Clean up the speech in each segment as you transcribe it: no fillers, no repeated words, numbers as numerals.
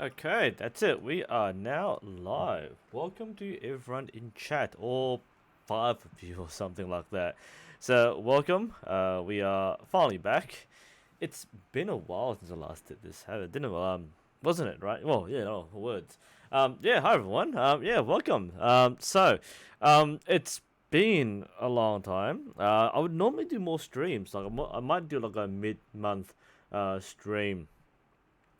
Okay, that's it. We are now live. Welcome to everyone in chat, all five of you or something like that. So, welcome. We are finally back. It's been a while since I last did this. Didn't it? Wasn't it right? Well, yeah, no words. Yeah, hi everyone. Yeah, welcome. It's been a long time. I would normally do more streams. I might do like a mid-month stream,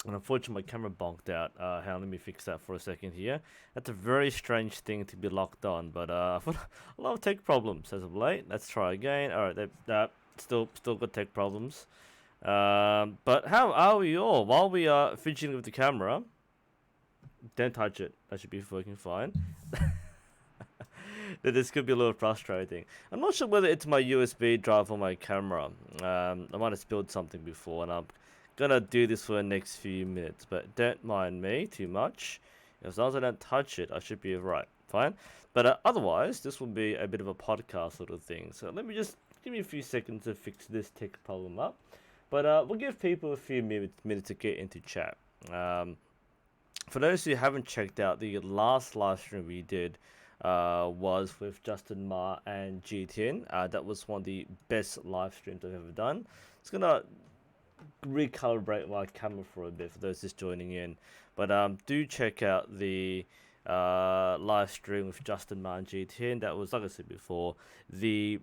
and unfortunately, my camera bonked out. Hang on, let me fix that for a second here. That's a very strange thing to be locked on, but I've got a lot of tech problems as of late. Let's try again. All right, still got tech problems. But how are we all? While we are fidgeting with the camera, don't touch it. That should be working fine. This could be a little frustrating. I'm not sure whether it's my USB drive or my camera. I might have spilled something before, and I'm gonna do this for the next few minutes. But don't mind me too much. As long as I don't touch it, I should be right. Fine. But otherwise, this will be a bit of a podcast sort of thing. So let me just give me a few seconds to fix this tech problem up. But we'll give people a few minutes to get into chat. For those who haven't checked out, the last live stream we did was with Justin Ma and GTN. That was one of the best live streams I've ever done. It's gonna recalibrate my camera for a bit for those just joining in, but do check out the live stream with Justin Ma and GTN. That was, like I said before, the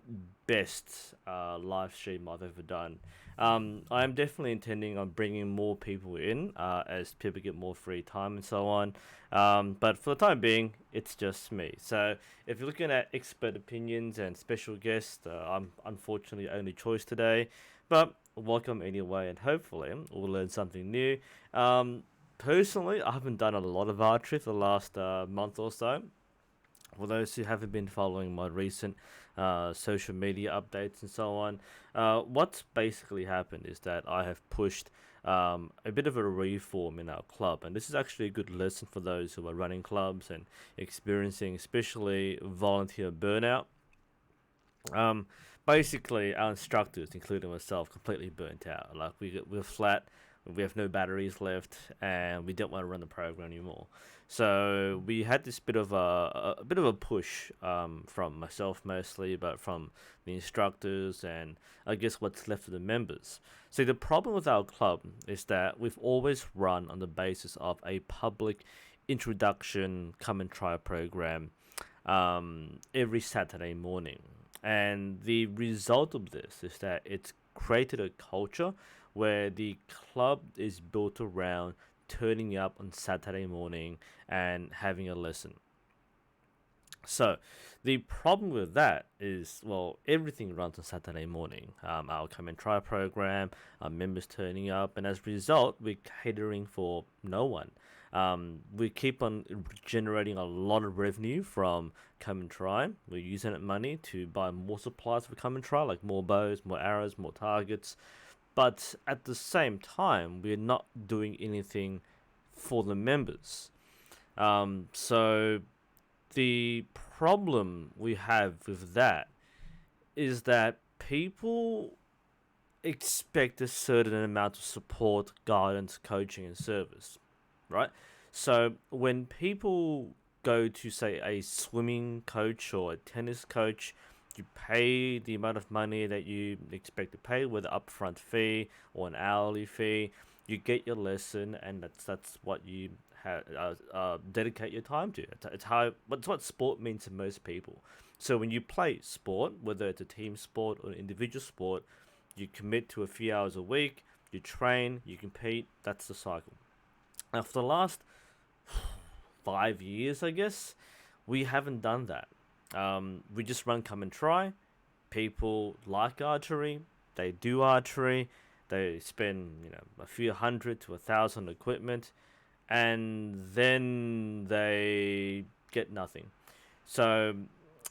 best live stream I've ever done. I am definitely intending on bringing more people in as people get more free time and so on. But for the time being, it's just me. So if you're looking at expert opinions and special guests, I'm unfortunately only choice today. But welcome anyway, and hopefully we'll learn something new. Personally, I haven't done a lot of archery for the last month or so. For those who haven't been following my recent social media updates and so on, what's basically happened is that I have pushed a bit of a reform in our club, and this is actually a good lesson for those who are running clubs and experiencing, especially volunteer burnout. Um, Basically, our instructors, including myself, completely burnt out. Like we're flat, we have no batteries left, and we don't want to run the program anymore. So we had this bit of a bit of a push from myself mostly, but from the instructors and I guess what's left of the members. So the problem with our club is that we've always run on the basis of a public introduction come and try program every Saturday morning. And the result of this is that it's created a culture where the club is built around turning up on Saturday morning and having a lesson. So, the problem with that is, well, everything runs on Saturday morning. Our come and try program, our members turning up, and as a result, we're catering for no one. We keep on generating a lot of revenue from come and try. We're using that money to buy more supplies for come and try, like more bows, more arrows, more targets. But at the same time, we're not doing anything for the members. So the problem we have with that is that people expect a certain amount of support, guidance, coaching, and service, right? So when people go to, say, a swimming coach or a tennis coach, you pay the amount of money that you expect to pay, whether upfront fee or an hourly fee. You get your lesson, and that's what you dedicate your time to. It's how it's what sport means to most people. So when you play sport, whether it's a team sport or an individual sport, you commit to a few hours a week. You train, you compete. That's the cycle. Now, for the last 5 years, I guess, we haven't done that. We just run come and try. People like archery. They do archery. They spend a few hundred to 1,000 equipment, and then they get nothing. So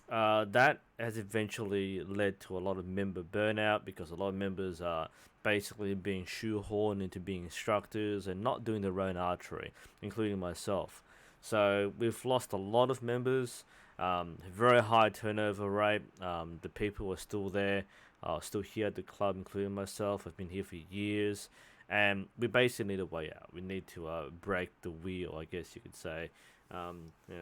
that has eventually led to a lot of member burnout because a lot of members are basically being shoehorned into being instructors and not doing their own archery, including myself. So we've lost a lot of members, very high turnover rate. The people are still there, still here at the club, including myself. I've been here for years, and we basically need a way out. We need to break the wheel, I guess you could say,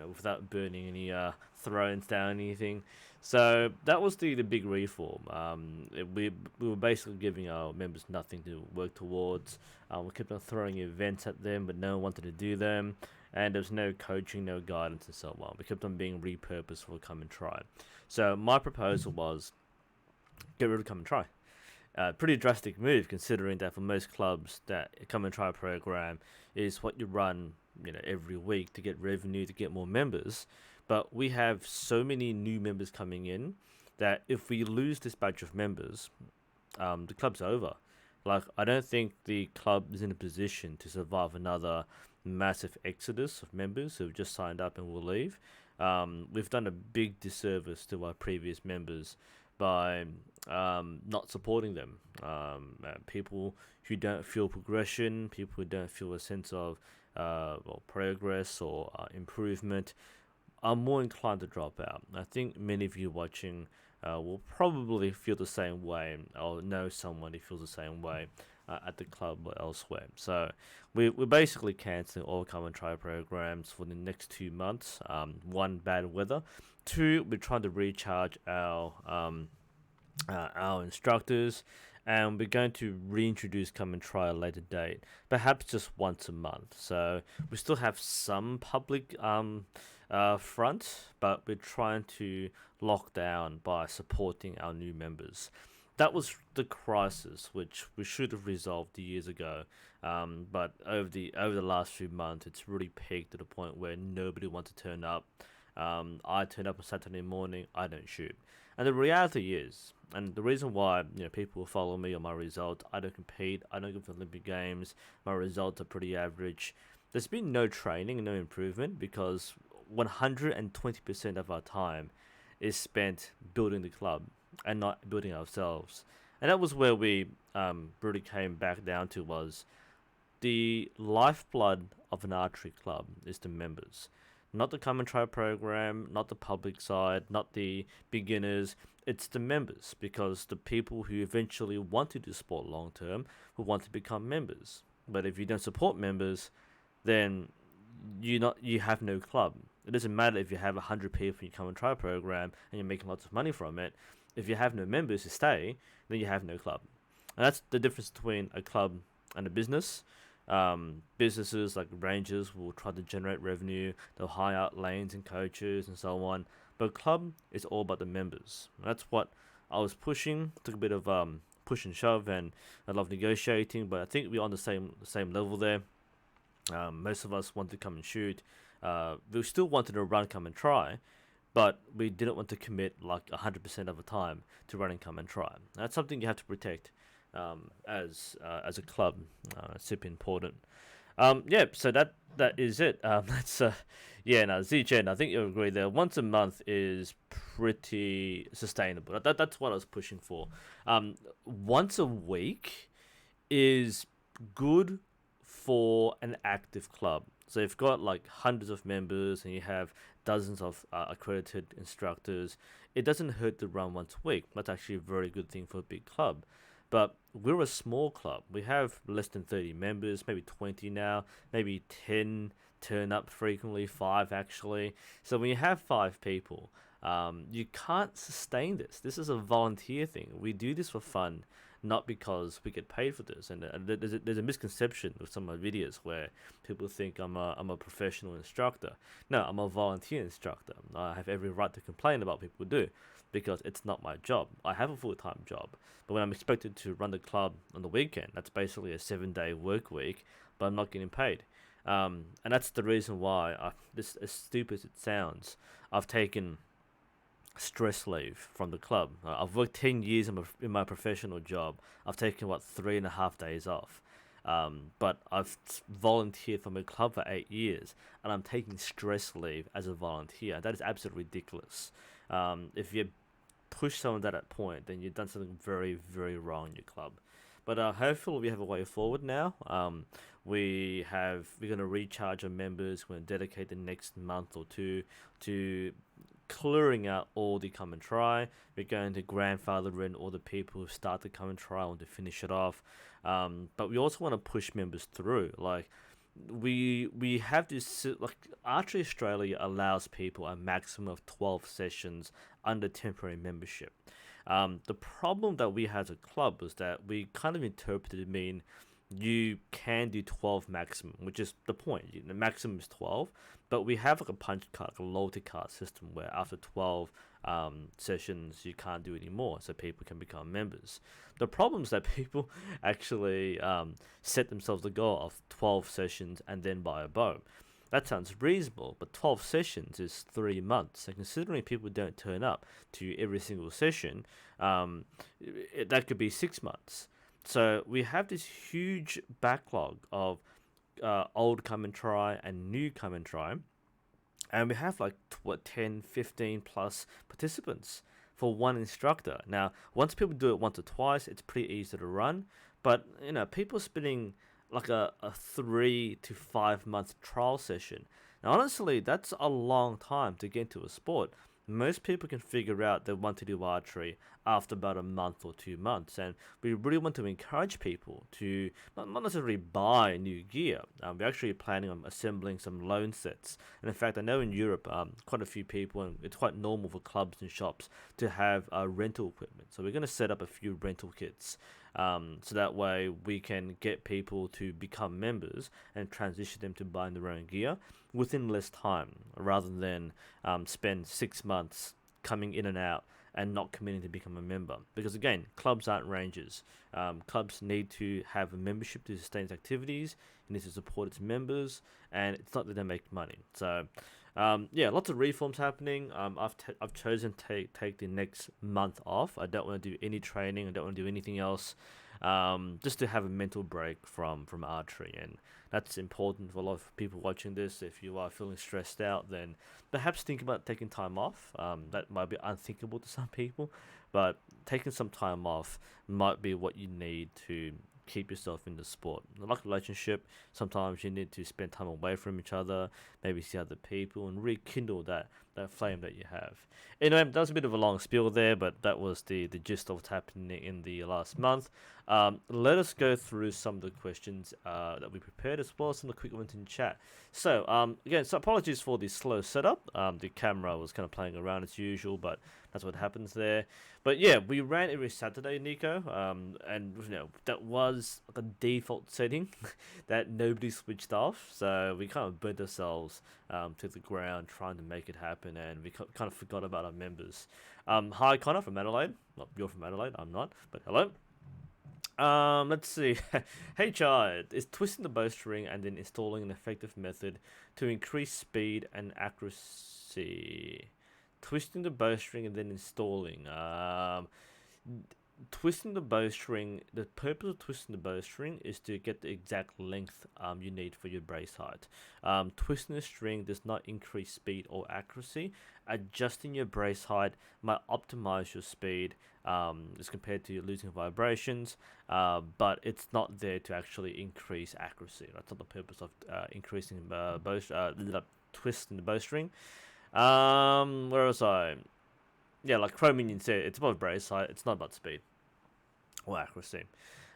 without burning any thrones down anything. So that was the big reform. We were basically giving our members nothing to work towards. We kept on throwing events at them, but no one wanted to do them. And there was no coaching, no guidance, and so on. We kept on being repurposed for Come and Try. So my proposal was get rid of Come and Try. Pretty drastic move considering that for most clubs that Come and Try program is what you run every week to get revenue, to get more members. But we have so many new members coming in that if we lose this batch of members, the club's over. Like, I don't think the club is in a position to survive another massive exodus of members who've just signed up and will leave. We've done a big disservice to our previous members by not supporting them. People who don't feel progression, people who don't feel a sense of progress or improvement are more inclined to drop out. I think many of you watching will probably feel the same way or know someone who feels the same way at the club or elsewhere. So we're basically cancelling all Come and Try programs for the next 2 months. One, bad weather. Two, we're trying to recharge our instructors, and we're going to reintroduce Come and Try at a later date, perhaps just once a month. So we still have some public front, but we're trying to lock down by supporting our new members. That was the crisis which we should have resolved years ago, but over the last few months, it's really peaked to the point where nobody wants to turn up. I turn up on Saturday morning, I don't shoot. And the reality is, and the reason why people follow me on my results, I don't compete, I don't go for Olympic Games, my results are pretty average. There's been no training, no improvement, because 120% of our time is spent building the club and not building ourselves. And that was where we really came back down to, was the lifeblood of an archery club is the members. Not the Come and Try program, not the public side, not the beginners. It's the members, because the people who eventually want to do sport long term will want to become members. But if you don't support members, then you have no club. It doesn't matter if you have 100 people in your Come and Try program and you're making lots of money from it. If you have no members to stay, then you have no club. And that's the difference between a club and a business. Businesses like Rangers will try to generate revenue, they'll hire out lanes and coaches and so on. But a club is all about the members. That's what I was pushing. Took a bit of push and shove and a lot of negotiating, but I think we're on the same level there. Most of us wanted to come and shoot. We still wanted to run Come and Try, but we didn't want to commit like 100% of the time to running Come and Try. That's something you have to protect as a club. It's super important. So that is it. That's ZGen, I think you'll agree there. Once a month is pretty sustainable. That's what I was pushing for. Once a week is good for an active club. So if you've got like hundreds of members and you have dozens of accredited instructors, it doesn't hurt to run once a week. That's actually a very good thing for a big club. But we're a small club. We have less than 30 members, maybe 20 now, maybe 10 turn up frequently, 5 actually. So when you have 5 people, you can't sustain this. This is a volunteer thing. We do this for fun, not because we get paid for this. And there's a misconception with some of my videos where people think I'm a professional instructor. No, I'm a volunteer instructor. I have every right to complain about what people do, because it's not my job. I have a full-time job, but when I'm expected to run the club on the weekend, that's basically a 7-day work week, but I'm not getting paid. And that's the reason why, this, as stupid as it sounds, I've taken stress leave from the club. I've worked 10 years in my professional job. I've taken 3.5 days off. But I've volunteered for my club for 8 years, and I'm taking stress leave as a volunteer. That is absolutely ridiculous. If you push someone to that point, then you've done something very, very wrong in your club. But hopefully we have a way forward now. We're going to recharge our members. We're going to dedicate the next month or two to clearing out all the come and try. We're going to grandfather in all the people who start to come and try and to finish it off. But we also want to push members through. Like we have this like Archery Australia allows people a maximum of 12 sessions under temporary membership. The problem that we had as a club was that we kind of interpreted it to mean you can do 12 maximum, which is the point. The maximum is 12, but we have like a punch card, like a loyalty card system where after 12 sessions you can't do any more, so people can become members. The problem is that people actually set themselves a goal of 12 sessions and then buy a bow. That sounds reasonable, but 12 sessions is 3 months. And considering people don't turn up to every single session, that could be 6 months. So we have this huge backlog of old come and try and new come and try. And we have like 10, 15 plus participants for one instructor. Now, once people do it once or twice, it's pretty easy to run. But, people spending like a 3 to 5 month trial session. Now, honestly, that's a long time to get into a sport. Most people can figure out they want to do archery after about a month or 2 months, and we really want to encourage people to not necessarily buy new gear. We're actually planning on assembling some loan sets, and in fact, I know in Europe, quite a few people, and it's quite normal for clubs and shops to have rental equipment. So we're going to set up a few rental kits. So that way we can get people to become members and transition them to buying their own gear within less time, rather than spend 6 months coming in and out and not committing to become a member. Because again, clubs aren't ranges. Clubs need to have a membership to sustain its activities. It needs to support its members, and it's not that they make money. So lots of reforms happening. I've chosen to take the next month off. I don't want to do any training. I don't want to do anything else. Just to have a mental break from archery, and that's important for a lot of people watching this. If you are feeling stressed out, then perhaps think about taking time off. That might be unthinkable to some people, but taking some time off might be what you need to keep yourself in the sport. Like a relationship, sometimes you need to spend time away from each other, maybe see other people, and rekindle that flame that you have. Anyway, that was a bit of a long spiel there, but that was the gist of what's happening in the last month. Let us go through some of the questions that we prepared, as well as some of the quick ones in chat. So, again, so apologies for the slow setup. The camera was kind of playing around as usual, but that's what happens there. But yeah, we ran every Saturday, Nico, and that was like a default setting that nobody switched off. So we kind of burnt ourselves to the ground trying to make it happen, and we kind of forgot about our members. Hi, Connor from Adelaide. Well, you're from Adelaide, I'm not, but hello. Let's see. Hey, Chad, is twisting the bowstring and then installing an effective method to increase speed and accuracy? Twisting the bowstring and then installing. Twisting the bowstring. The purpose of twisting the bowstring is to get the exact length you need for your brace height. Twisting the string does not increase speed or accuracy. Adjusting your brace height might optimize your speed as compared to losing vibrations, but it's not there to actually increase accuracy. That's not the purpose of increasing twisting the bowstring. Where was I? Yeah, like Chrominion said, it's about brace height. It's not about speed or accuracy.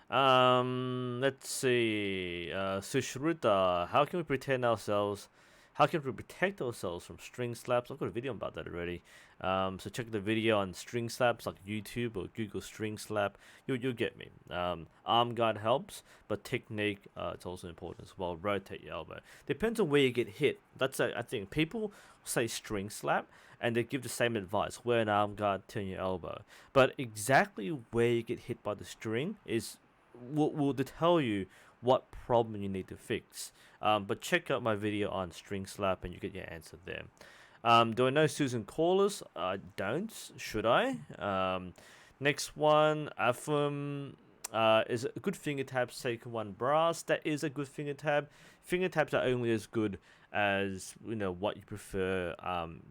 Let's see. Sushruta, how can we protect ourselves? How can we protect ourselves from string slaps? I've got a video about that already. So check the video on string slaps, like YouTube or Google string slap. You'll get me. Arm guard helps, but technique it's also important as well. Rotate your elbow. Depends on where you get hit. That's I think people say string slap and they give the same advice: wear an arm guard, turn your elbow. But exactly where you get hit by the string is will tell you what problem you need to fix. But check out my video on string slap and you get your answer there. Do I know Susan Callers? I don't. Should I? Next one, Afum. Is a good finger tab Seiko 1 brass? That is a good finger tab. Finger tabs are only as good as what you prefer,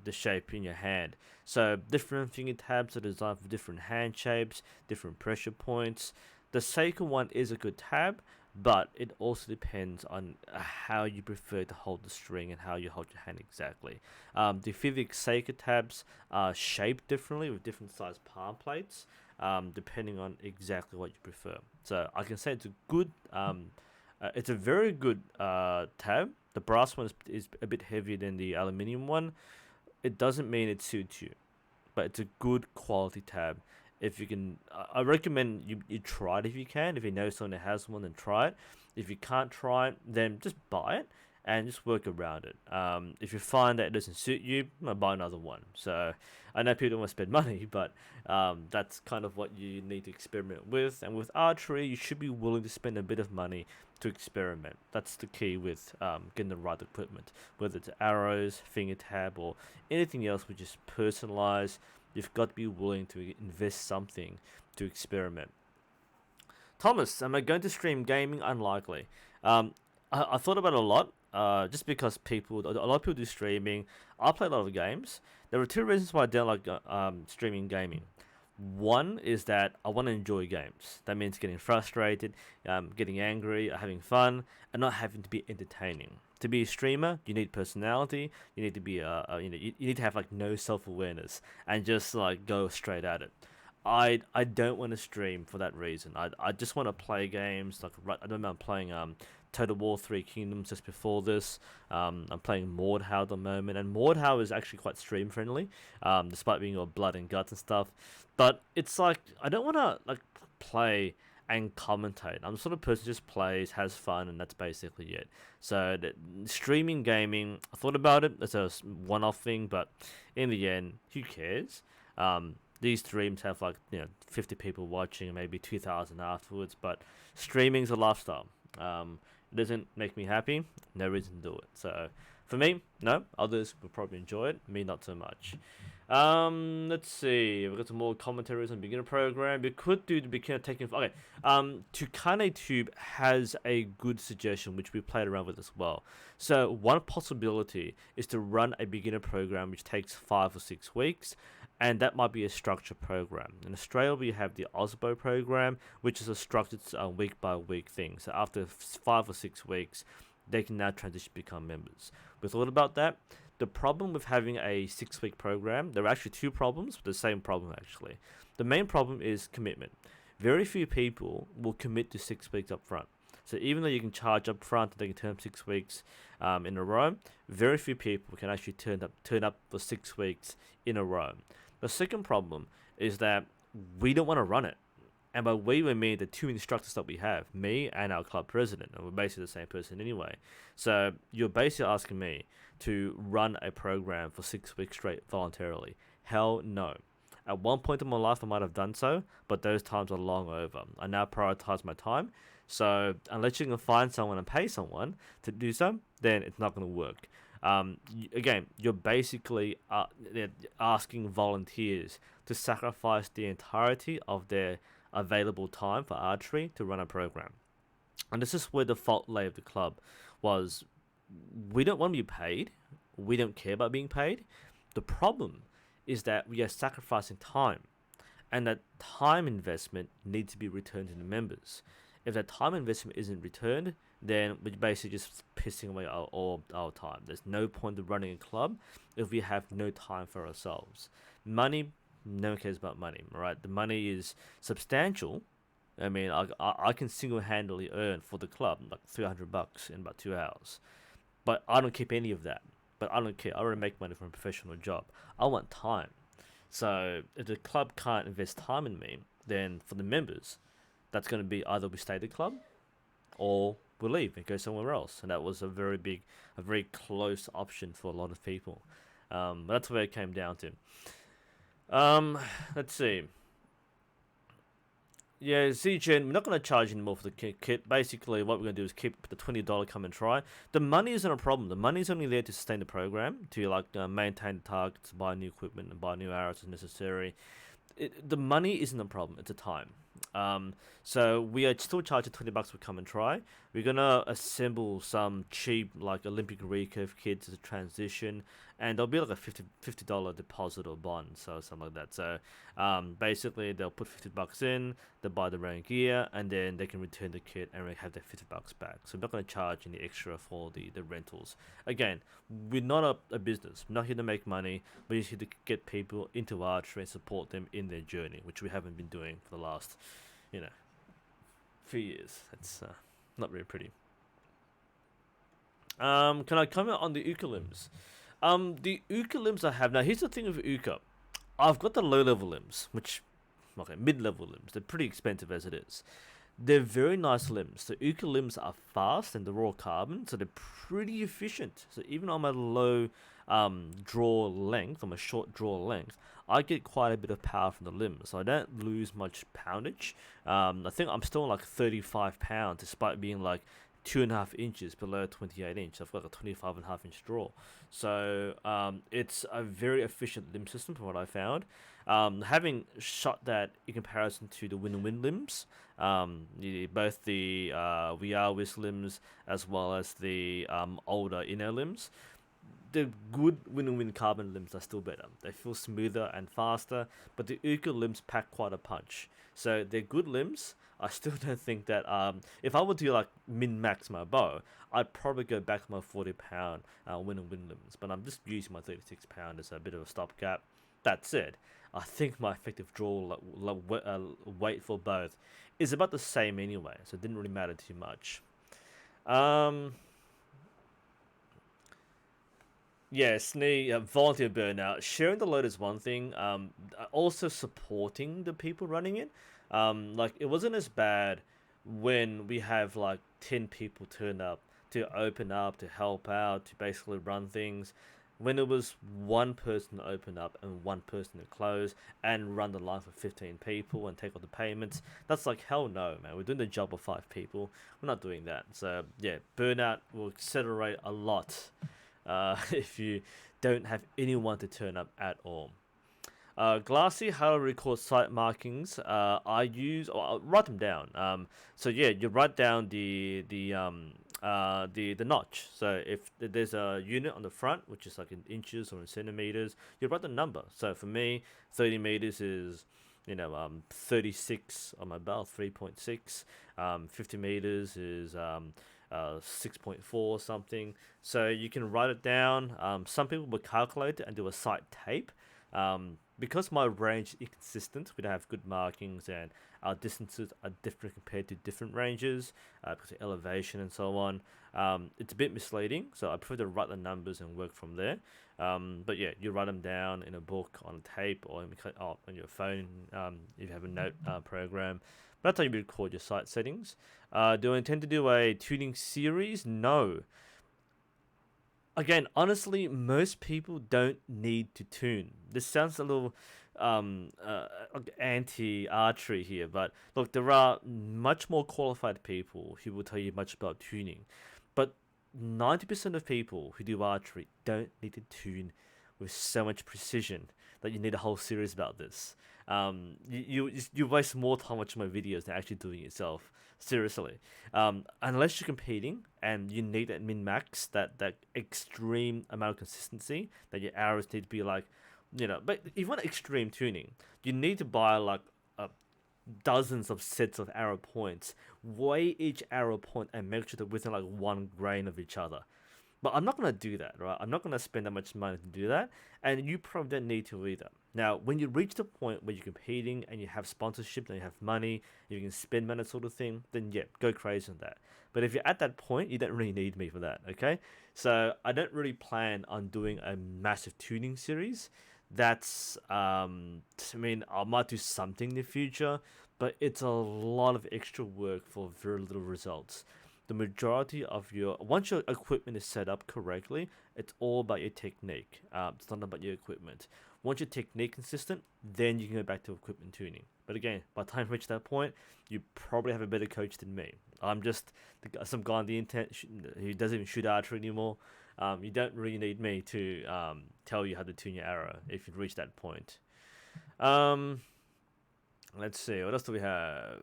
the shape in your hand. So different finger tabs are designed for different hand shapes, different pressure points. The Seiko one is a good tab, but it also depends on how you prefer to hold the string and how you hold your hand exactly. The Vivek Seika tabs are shaped differently with different size palm plates, depending on exactly what you prefer. So I can say it's a very good tab. The brass one is a bit heavier than the aluminium one. It doesn't mean it suits you, but it's a good quality tab. If you can, I recommend you try it if you can. If you know someone that has one, then try it. If you can't try it, then just buy it and just work around it. If you find that it doesn't suit you, buy another one. So I know people don't want to spend money, but that's kind of what you need to experiment with. And with archery, you should be willing to spend a bit of money to experiment. That's the key with getting the right equipment, whether it's arrows, finger tab, or anything else which is personalized. You've got to be willing to invest something to experiment. Thomas, am I going to stream gaming? Unlikely. I thought about it a lot. Just because a lot of people do streaming. I play a lot of games. There are two reasons why I don't like streaming gaming. One is that I want to enjoy games. That means getting frustrated, getting angry, having fun, and not having to be entertaining. To be a streamer, you need personality. You need to be you need to have like no self awareness and just like go straight at it. I don't want to stream for that reason. I just want to play games like I don't know. I'm playing Total War 3 Kingdoms just before this. I'm playing Mordhau at the moment, and Mordhau is actually quite stream friendly, despite being all blood and guts and stuff. But it's like I don't want to like play and commentate. I'm the sort of person who just plays, has fun, and that's basically it. So streaming gaming, I thought about it as a one-off thing, but in the end, who cares? These streams have like 50 people watching and maybe 2,000 afterwards, but streaming's a lifestyle. It doesn't make me happy, no reason to do it. So for me, no. Others will probably enjoy it, me not so much. Let's see. We've got some more commentaries on beginner program. We could do the beginner taking. Okay. Tukane Tube has a good suggestion which we played around with as well. So one possibility is to run a beginner program which takes 5 or 6 weeks, and that might be a structured program. In Australia, we have the OSBO program, which is a structured week by week thing. So after 5 or 6 weeks, they can now transition to become members. We thought about that. The problem with having a 6-week program, there are actually two problems, but the same problem actually. The main problem is commitment. Very few people will commit to 6 weeks up front. So even though you can charge up front and they can turn up 6 weeks in a row, very few people can actually turn up for 6 weeks in a row. The second problem is that we don't want to run it. And by we mean the two instructors that we have, me and our club president, and we're basically the same person anyway. So you're basically asking me to run a program for 6 weeks straight voluntarily. Hell no. At one point in my life, I might have done so, but those times are long over. I now prioritize my time. So unless you can find someone and pay someone to do so, then it's not going to work. Again, you're basically asking volunteers to sacrifice the entirety of their available time for archery to run a program. And this is where the fault lay of the club was. We don't want to be paid. We don't care about being paid. The problem is that we are sacrificing time, and that time investment needs to be returned to the members. If that time investment isn't returned, then we're basically just pissing away all our time. There's no point in running a club if we have no time for ourselves. Money, no one cares about money, right? The money is substantial. I mean, I can single-handedly earn for the club like $300 in about 2 hours, but I don't keep any of that. But I don't care. I already make money from a professional job. I want time. So if the club can't invest time in me, then for the members, that's going to be either we stay at the club or we leave and go somewhere else. And that was a very close option for a lot of people. But that's where it came down to. Let's see. Yeah, ZGen, we're not going to charge anymore for the kit. Basically, what we're going to do is keep the $20 come and try. The money isn't a problem. The money is only there to sustain the program, to maintain the targets, buy new equipment, and buy new arrows as necessary. The money isn't a problem. It's a time. So we are still charging $20 for come and try. We're gonna assemble some cheap like Olympic recurve kits as a transition, and there'll be like a $50 deposit or bond, so something like that. So basically they'll put $50 in, they buy the own gear, and then they can return the kit and have their $50 back. So we're not going to charge any extra for the rentals. Again, we're not a business. We're not here to make money. We're just here to get people into archery and support them in their journey, which we haven't been doing for the last, few years. It's not very pretty. Can I comment on the Uka limbs? The Uka limbs I have now. Here's the thing with Uka. I've got the low level limbs, which okay, mid level limbs. They're pretty expensive as it is. They're very nice limbs. The Uka limbs are fast and they're raw carbon, so they're pretty efficient. So even on my low draw length, on my short draw length, I get quite a bit of power from the limbs, so I don't lose much poundage. I think I'm still like 35 pounds, despite being like 2.5 inches below 28 inch. I've got a 25.5 inch draw, so it's a very efficient limb system from what I found. Having shot that in comparison to the win limbs, both the VR Wiz limbs as well as the older inner limbs, the good win carbon limbs are still better. They feel smoother and faster, but the Uka limbs pack quite a punch. So they're good limbs. I still don't think that if I were to like min-max my bow, I'd probably go back to my 40-pound win limbs. But I'm just using my 36-pound as a bit of a stopgap. That said, I think my effective draw weight for both is about the same anyway, so it didn't really matter too much. Yeah, Snee, volunteer burnout. Sharing the load is one thing. Also supporting the people running it. Like it wasn't as bad when we have like 10 people turn up to open up, to help out, to basically run things. When it was one person to open up and one person to close and run the line for 15 people and take all the payments, that's like hell no, man. We're doing the job of 5 people. We're not doing that. So yeah, burnout will accelerate a lot if you don't have anyone to turn up at all. Glassy, how to record site markings. I use, or I'll write them down. So yeah, you write down the notch. So if there's a unit on the front, which is like in inches or in centimeters, you write the number. So for me, 30 meters is 36 on my belt, 3.6. 50 meters is 6.4 something. So you can write it down. Some people will calculate it and do a site tape. Because my range is inconsistent, we don't have good markings and our distances are different compared to different ranges because of elevation and so on. It's a bit misleading, so I prefer to write the numbers and work from there. But yeah, you write them down in a book, on tape, or on your phone if you have a note program. But that's how you record your site settings. Do I intend to do a tuning series? No. Again, honestly, most people don't need to tune. This sounds a little anti-archery here, but look, there are much more qualified people who will tell you much about tuning. But 90% of people who do archery don't need to tune with so much precision that you need a whole series about this. You waste more time watching my videos than actually doing it yourself. Seriously, unless you're competing and you need that min-max, that extreme amount of consistency, that your arrows need to be like, but if you want extreme tuning, you need to buy like dozens of sets of arrow points, weigh each arrow point and make sure they're within like 1 grain of each other. But I'm not going to do that, right? I'm not going to spend that much money to do that, and you probably don't need to either. Now, when you reach the point where you're competing and you have sponsorship and you have money, you can spend money sort of thing, then yeah, go crazy on that. But if you're at that point, you don't really need me for that, okay? So I don't really plan on doing a massive tuning series. That's, I might do something in the future, but it's a lot of extra work for very little results. The majority of once your equipment is set up correctly, it's all about your technique. It's not about your equipment. Once your technique consistent, then you can go back to equipment tuning. But again, by the time you reach that point, you probably have a better coach than me. I'm just some guy on the internet who doesn't even shoot archery anymore. You don't really need me to tell you how to tune your arrow if you've reached that point. Let's see, what else do we have?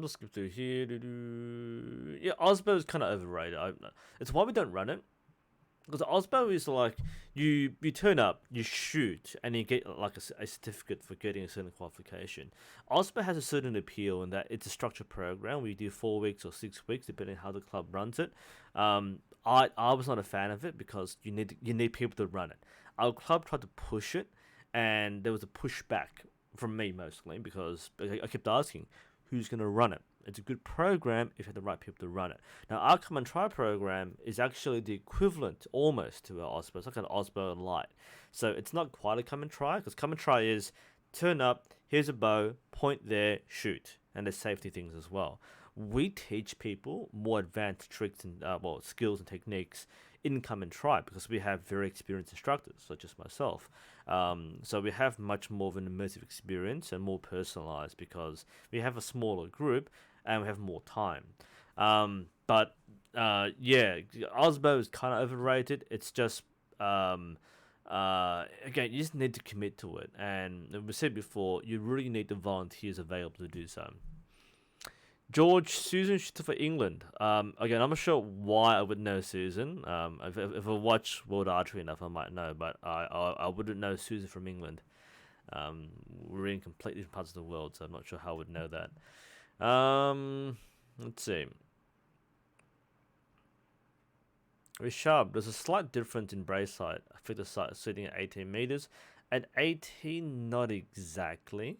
Let's skip through here. Yeah, Osbo is kind of overrated. It's why we don't run it. Because Osbo is like you turn up, you shoot, and you get like a certificate for getting a certain qualification. Osbo has a certain appeal in that it's a structured program. We do 4 weeks or 6 weeks, depending on how the club runs it. I was not a fan of it because you need people to run it. Our club tried to push it, and there was a pushback from me mostly because I kept asking, who's going to run it? It's a good program if you have the right people to run it. Now, our Come and Try program is actually the equivalent almost to our OSPO. It's like an OSPO light. So it's not quite a Come and Try, because Come and Try is turn up, here's a bow, point there, shoot. And there's safety things as well. We teach people more advanced tricks and skills and techniques in Come and Try because we have very experienced instructors, such as myself. So we have much more of an immersive experience and more personalized because we have a smaller group and we have more time. But Osbo is kind of overrated. It's just again, you just need to commit to it, and we said before, you really need the volunteers available to do so. George, Susan shooter for England. Again, I'm not sure why I would know Susan. If I watch World Archery enough, I might know, but I wouldn't know Susan from England. We're in completely different parts of the world, so I'm not sure how I would know that. Let's see. Rishab, there's a slight difference in brace height. I think the sight is sitting at 18 meters. At 18, not exactly.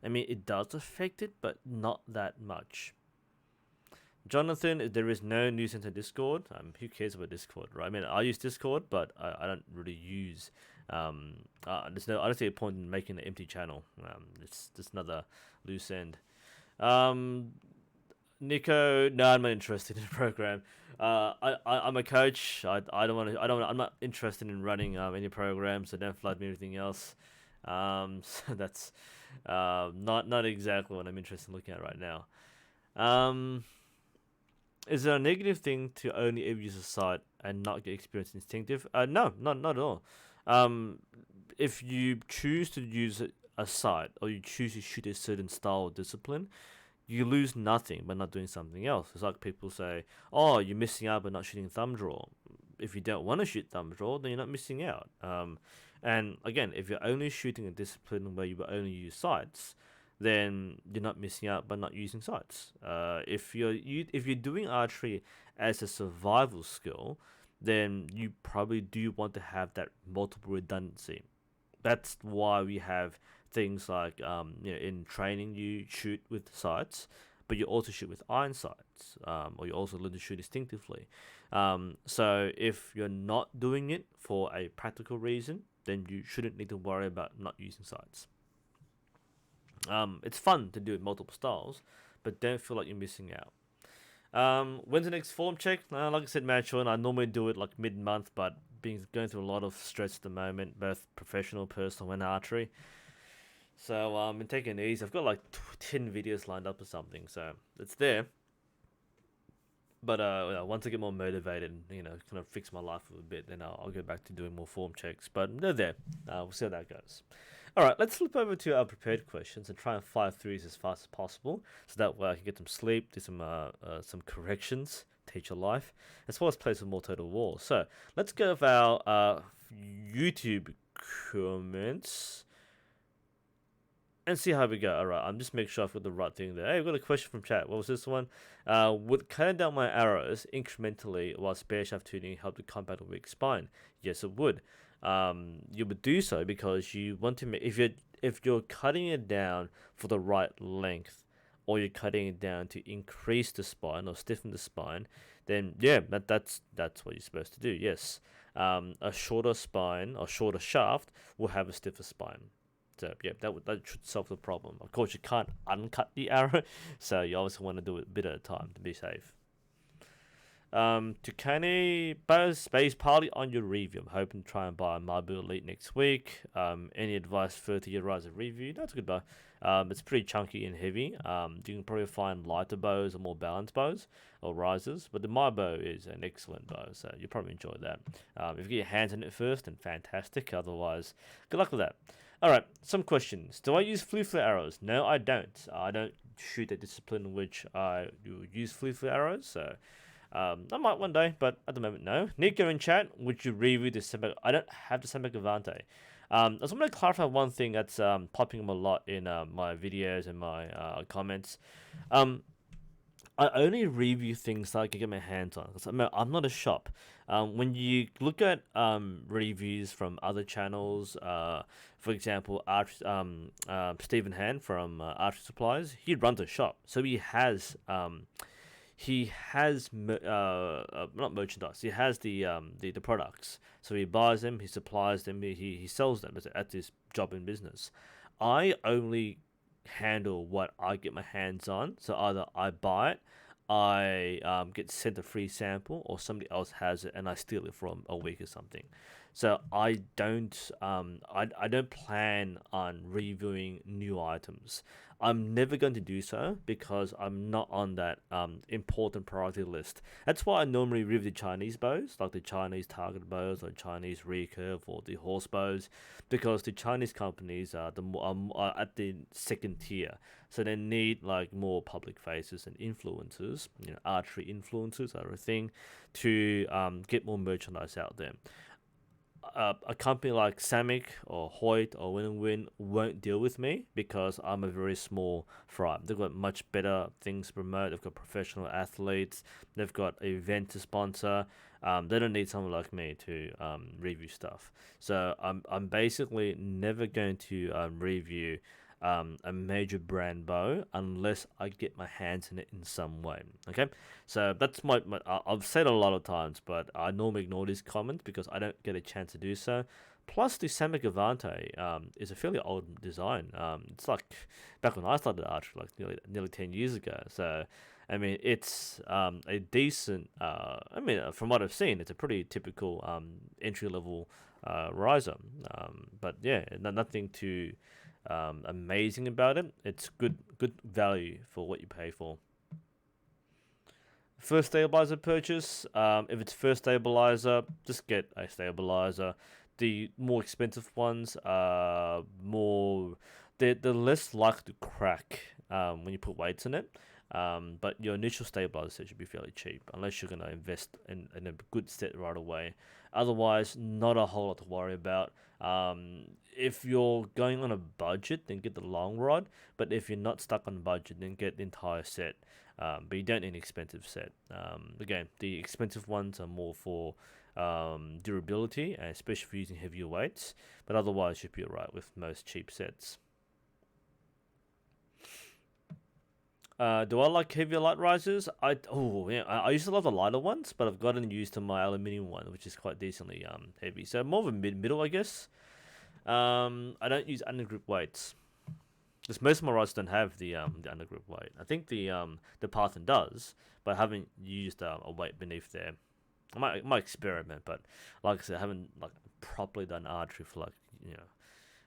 I mean, it does affect it, but not that much. Jonathan, there is no NUSensei Discord. Who cares about Discord, right? I mean, I use Discord, but I don't really use. I don't see a point in making an empty channel. It's just another loose end. Nico, no, I'm not interested in the program. I'm a coach. I'm not interested in running any programs. So don't flood me with anything else. So that's not exactly what I'm interested in looking at right now. Is there a negative thing to only ever use a sight and not get experience instinctive? No, not at all. If you choose to use a sight or you choose to shoot a certain style or discipline, you lose nothing by not doing something else. It's like people say, oh, you're missing out by not shooting thumb draw. If you don't want to shoot thumb draw, then you're not missing out. And again, if you're only shooting a discipline where you will only use sights, then you're not missing out by not using sights. If you're doing archery as a survival skill, then you probably do want to have that multiple redundancy. That's why we have things like in training you shoot with sights, but you also shoot with iron sights, or you also learn to shoot instinctively. So if you're not doing it for a practical reason, then you shouldn't need to worry about not using sights. It's fun to do it multiple styles, but don't feel like you're missing out. When's the next form check? Like I said, Matchon, I normally do it like mid-month, but going through a lot of stress at the moment, both professional, personal, and archery. So I'm taking it easy. I've got like 10 videos lined up or something, so it's there. But once I get more motivated, kind of fix my life a bit, then I'll go back to doing more form checks. But they're there. We'll see how that goes. All right, let's flip over to our prepared questions and try and fire through these as fast as possible, so that way I can get some sleep, do some corrections, teach a life, as well as play some more Total War. So let's go with our YouTube comments and see how we go. Alright, I'm just making sure I've got the right thing there. Hey, we've got a question from chat. What was this one? Would cutting down my arrows incrementally while spare shaft tuning help to combat a weak spine? Yes, it would. You would do so because you want to make, if you're cutting it down for the right length, or you're cutting it down to increase the spine or stiffen the spine, then yeah, that's what you're supposed to do. Yes, a shorter spine or shorter shaft will have a stiffer spine. So yeah, that should solve the problem. Of course, you can't uncut the arrow, so you obviously want to do it a bit at a time to be safe. Tukane, based partly on your review. I'm hoping to try and buy a Marble Elite next week. Any advice for to your Riser review? That's a good bow. It's pretty chunky and heavy. You can probably find lighter bows or more balanced bows or risers, but the My Bow is an excellent bow, so you'll probably enjoy that. If you get your hands on it first, then fantastic. Otherwise, good luck with that. All right, some questions. Do I use flare arrows? No, I don't. I don't shoot a discipline in which I use flare arrows. So I might one day, but at the moment, no. Nico in chat, would you review the Sembec? I don't have the Sembec Avante. I just want to clarify one thing that's popping up a lot in my videos and my comments. Um, I only review things that I can get my hands on. 'Cause I'm not a shop. When you look at reviews from other channels, for example, Stephen Han from Archery Supplies, he runs a shop, so he has not merchandise. He has the products. So he buys them, he supplies them, he sells them at this job in business. I only handle what I get my hands on. So either I buy it, I get sent a free sample, or somebody else has it and I steal it from a week or something. So I don't plan on reviewing new items. I'm never going to do so because I'm not on that important priority list. That's why I normally review the Chinese bows, like the Chinese target bows or Chinese recurve or the horse bows, because the Chinese companies are are at the second tier, so they need like more public faces and influencers, archery influencers are a thing, to get more merchandise out there. A company like Samick or Hoyt or Win Win won't deal with me because I'm a very small fry. They've got much better things to promote. They've got professional athletes. They've got an event to sponsor. They don't need someone like me to review stuff. So I'm basically never going to review a major brand bow unless I get my hands in it in some way. Okay, so that's I've said it a lot of times, but I normally ignore these comments because I don't get a chance to do so. Plus, the Samick Avante is a fairly old design. It's like back when I started archery, like nearly 10 years ago. So, I mean, it's a decent. From what I've seen, it's a pretty typical entry level riser. But yeah, nothing too amazing about it. It's good value for what you pay for. First stabilizer purchase. If it's first stabilizer, just get a stabilizer. The more expensive ones are more. They're less likely to crack when you put weights in it. But your initial stabilizer set should be fairly cheap, unless you're gonna invest in a good set right away. Otherwise, not a whole lot to worry about. If you're going on a budget, then get the long rod. But if you're not stuck on a budget, then get the entire set. But you don't need an expensive set. Again, the expensive ones are more for durability, and especially for using heavier weights. But otherwise, you'll be alright with most cheap sets. Do I like heavier light risers? I used to love the lighter ones, but I've gotten used to my aluminium one, which is quite decently heavy. So more of a middle, I guess. I don't use undergrip weights because most of my rods don't have the undergrip weight. I think the Python does, but I haven't used a weight beneath there. I might experiment, but like I said, I haven't like properly done archery for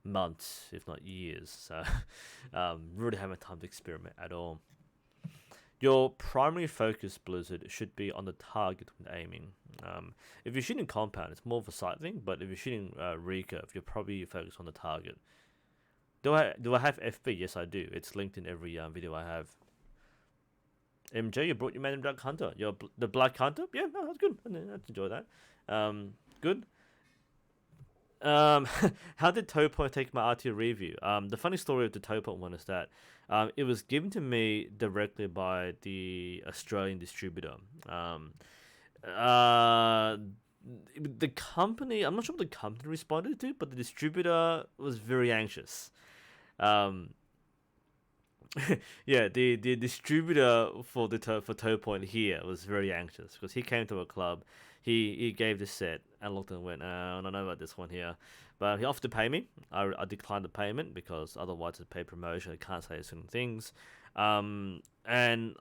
months, if not years. So really haven't time to experiment at all. Your primary focus, Blizzard, should be on the target when aiming. If you're shooting compound, it's more of a sight thing, but if you're shooting recurve, you're probably focused on the target. Do I have FB? Yes, I do. It's linked in every video I have. MJ, you brought your Man in Black Hunter. The Black Hunter? Yeah, no, that's good. I enjoy that. Good. How did Toe Point take my RTO review? The funny story of the Toe Point one is that it was given to me directly by the Australian distributor. The company, I'm not sure what the company responded to, but the distributor was very anxious. Yeah, the distributor for Toe Point here was very anxious because he came to a club, he gave the set and looked and went, I don't know about this one here, but he offered to pay me. I declined the payment because otherwise it's paid promotion. I can't say certain things. And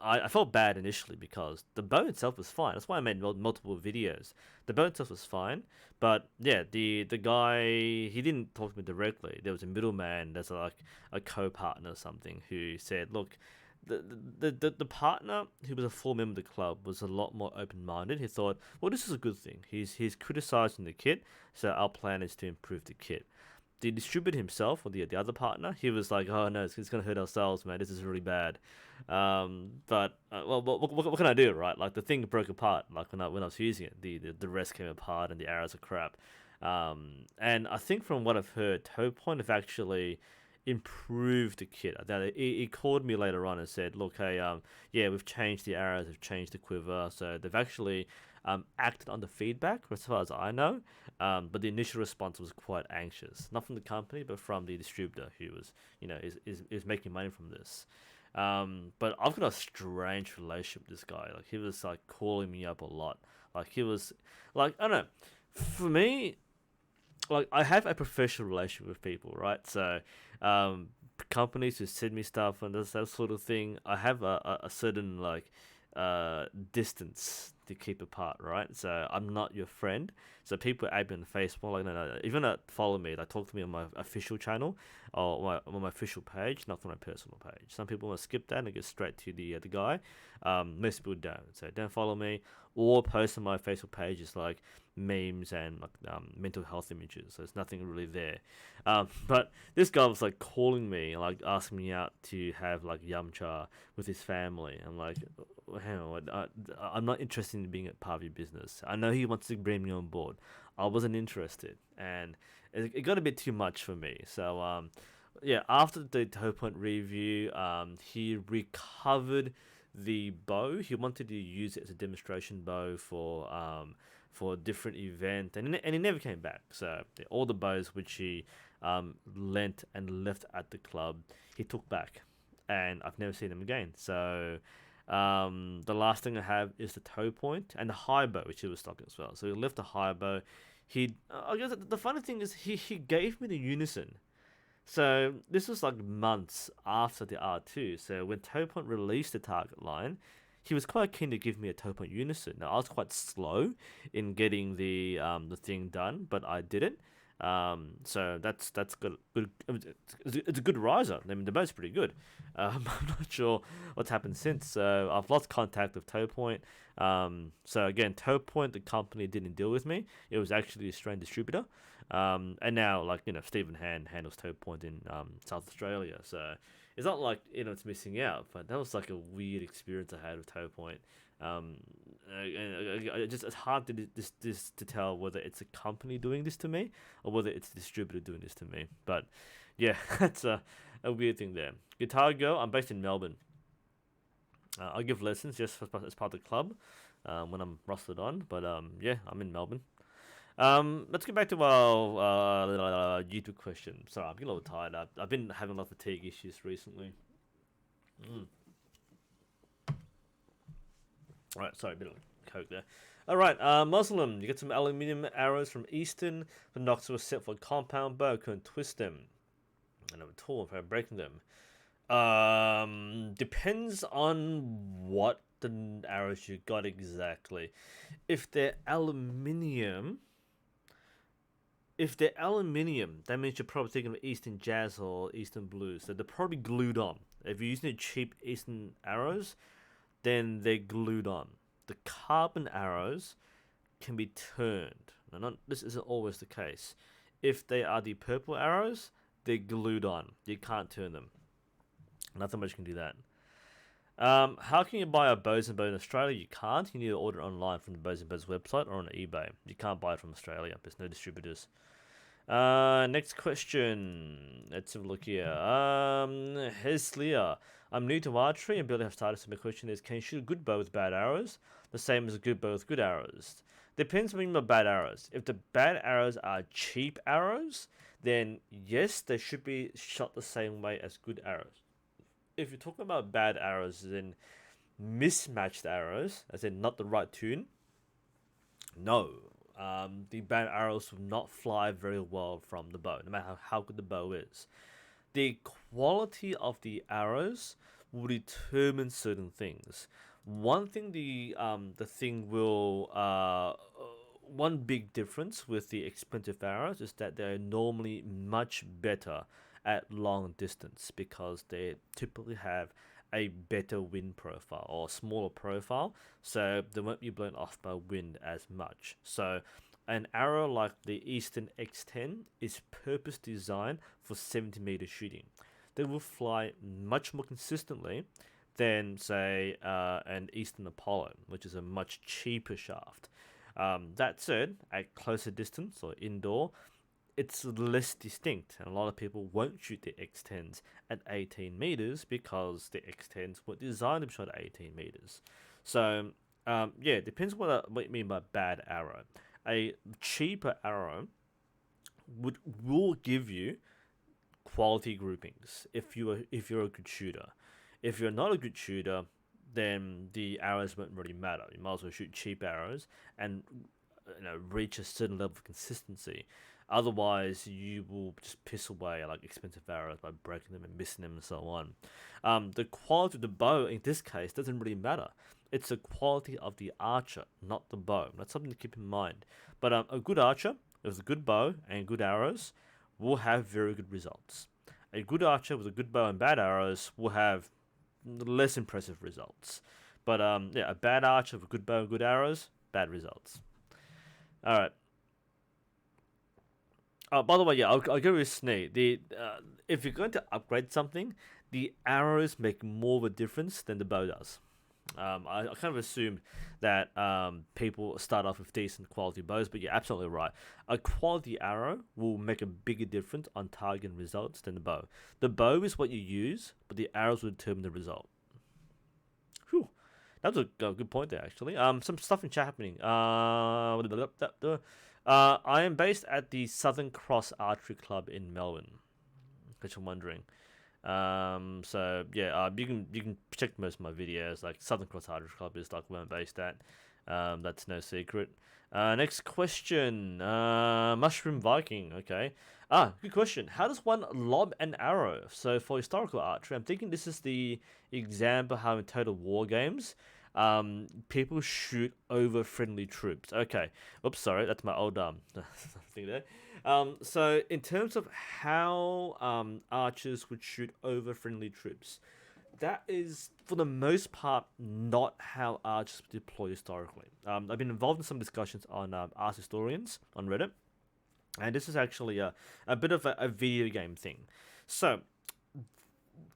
I felt bad initially because the bow itself was fine. That's why I made multiple videos. The bow itself was fine, but yeah, the guy, he didn't talk to me directly. There was a middleman. There's like a co-partner or something who said, look, the partner who was a full member of the club was a lot more open-minded. He thought, well, this is a good thing. He's criticizing the kit, so our plan is to improve the kit. the distributor himself, or the other partner, he was like, "Oh no, it's gonna hurt ourselves, man. This is really bad." But well, what can I do, right? Like the thing broke apart. Like when I was using it, the rest came apart and the arrows are crap. And I think from what I've heard, Toe Point have actually improved the kit. He called me later on and said, "Look, hey, yeah, we've changed the arrows, we've changed the quiver, so they've actually acted on the feedback, as far as I know." But the initial response was quite anxious, not from the company, but from the distributor, who was, is making money from this. But I've got a strange relationship with this guy. Like he was like calling me up a lot. Like he was, like I don't know. For me, like I have a professional relationship with people, right? So, um, companies who send me stuff and that sort of thing, I have a certain like distance to keep apart, right? So I'm not your friend. So people add me on Facebook, like no, even follow me, like talk to me on my official channel or on my official page, not on my personal page. Some people want to skip that and get straight to the guy. Most people don't. So don't follow me or post on my Facebook page is like memes and like mental health images. So there's nothing really there. But this guy was like calling me, like asking me out to have like yum with his family. I'm like, hang on, I'm not interested in being a part of your business. I know he wants to bring me on board. I wasn't interested, and it got a bit too much for me. So yeah, after the Toe Point review, he recovered the bow. He wanted to use it as a demonstration bow for a different event, and he never came back. So yeah, all the bows which he lent and left at the club, he took back, and I've never seen him again. So the last thing I have is the Toe Point and the high bow, which he was stocking as well. So he left the high bow. I guess the funny thing is he gave me the Unison. So this was like months after the R2. So when Toe Point released the target line, he was quite keen to give me a Toe Point Unison. Now I was quite slow in getting the thing done, but I didn't. So that's good. Good. It's a good riser. I mean, the bow's pretty good. I'm not sure what's happened since. So I've lost contact with Toe Point. So again, Toe Point, the company didn't deal with me. It was actually a Australian distributor. And now, like Stephen Hand handles Toe Point in South Australia. So it's not like it's missing out. But that was like a weird experience I had with Toe Point. Um, it's hard to tell whether it's a company doing this to me or whether it's a distributor doing this to me. But yeah, that's a weird thing there. Guitar Girl, I'm based in Melbourne. I give lessons just as part of the club when I'm rostered on. But yeah, I'm in Melbourne. Let's get back to our YouTube question. Sorry, I'm getting a little tired. I've been having a lot of fatigue issues recently. Alright, sorry, a bit of coke there. Alright, Muslim, you get some aluminium arrows from Eastern. The knocks were set for a compound bow, couldn't twist them. And I'm torn for breaking them. Depends on what the arrows you got exactly. If they're aluminium, that means you're probably thinking of Eastern Jazz or Eastern Blues. So they're probably glued on. If you're using cheap Eastern arrows, then they're glued on. The carbon arrows can be turned. Now, this isn't always the case. If they are the purple arrows, they're glued on. You can't turn them. Nothing much can do that. How can you buy a Bows and Bow in Australia? You can't. You need to order online from the Bows and Bows website or on eBay. You can't buy it from Australia. There's no distributors. Next question. Let's have a look here. Heslia. I'm new to archery and barely have started, so my question is, can you shoot a good bow with bad arrows? The same as a good bow with good arrows. Depends on the bad arrows. If the bad arrows are cheap arrows, then yes, they should be shot the same way as good arrows. If you're talking about bad arrows, then mismatched arrows, as in not the right tune, no. The bad arrows will not fly very well from the bow, no matter how good the bow is. The quality of the arrows will determine certain things. One thing one big difference with the expensive arrows is that they're normally much better at long distance because they typically have a better wind profile or smaller profile, so they won't be blown off by wind as much. So an arrow like the Eastern X10 is purpose designed for 70-meter shooting. They will fly much more consistently than, say, an Eastern Apollo, which is a much cheaper shaft. That said, at closer distance or indoor, it's less distinct, and a lot of people won't shoot the X10s at 18 meters because the X10s were designed to be shot at 18 meters. So, yeah, it depends what you mean by bad arrow. A cheaper arrow will give you quality groupings if you're a good shooter. If you're not a good shooter, then the arrows won't really matter. You might as well shoot cheap arrows and reach a certain level of consistency. Otherwise, you will just piss away like expensive arrows by breaking them and missing them and so on. The quality of the bow in this case doesn't really matter. It's the quality of the archer, not the bow. That's something to keep in mind. But a good archer with a good bow and good arrows will have very good results. A good archer with a good bow and bad arrows will have less impressive results. But yeah, a bad archer with a good bow and good arrows, bad results. All right. By the way, yeah, I'll go with Snee. If you're going to upgrade something, the arrows make more of a difference than the bow does. I kind of assumed that people start off with decent quality bows, but you're absolutely right. A quality arrow will make a bigger difference on target results than the bow. The bow is what you use, but the arrows will determine the result. Whew. That was a good point there, actually. Some stuff in chat happening. I am based at the Southern Cross Archery Club in Melbourne, in case you're wondering. So yeah, you can check most of my videos. Like Southern Cross Archery Club is like where I'm based at. That's no secret. Next question. Mushroom Viking. Okay. Good question. How does one lob an arrow? So for historical archery, I'm thinking this is the example how in Total War games, people shoot over friendly troops. Okay. Oops, sorry, that's my old thing there. So in terms of how archers would shoot over friendly troops, that is for the most part not how archers deploy historically. I've been involved in some discussions on Art Historians on Reddit, and this is actually a bit of a video game thing. So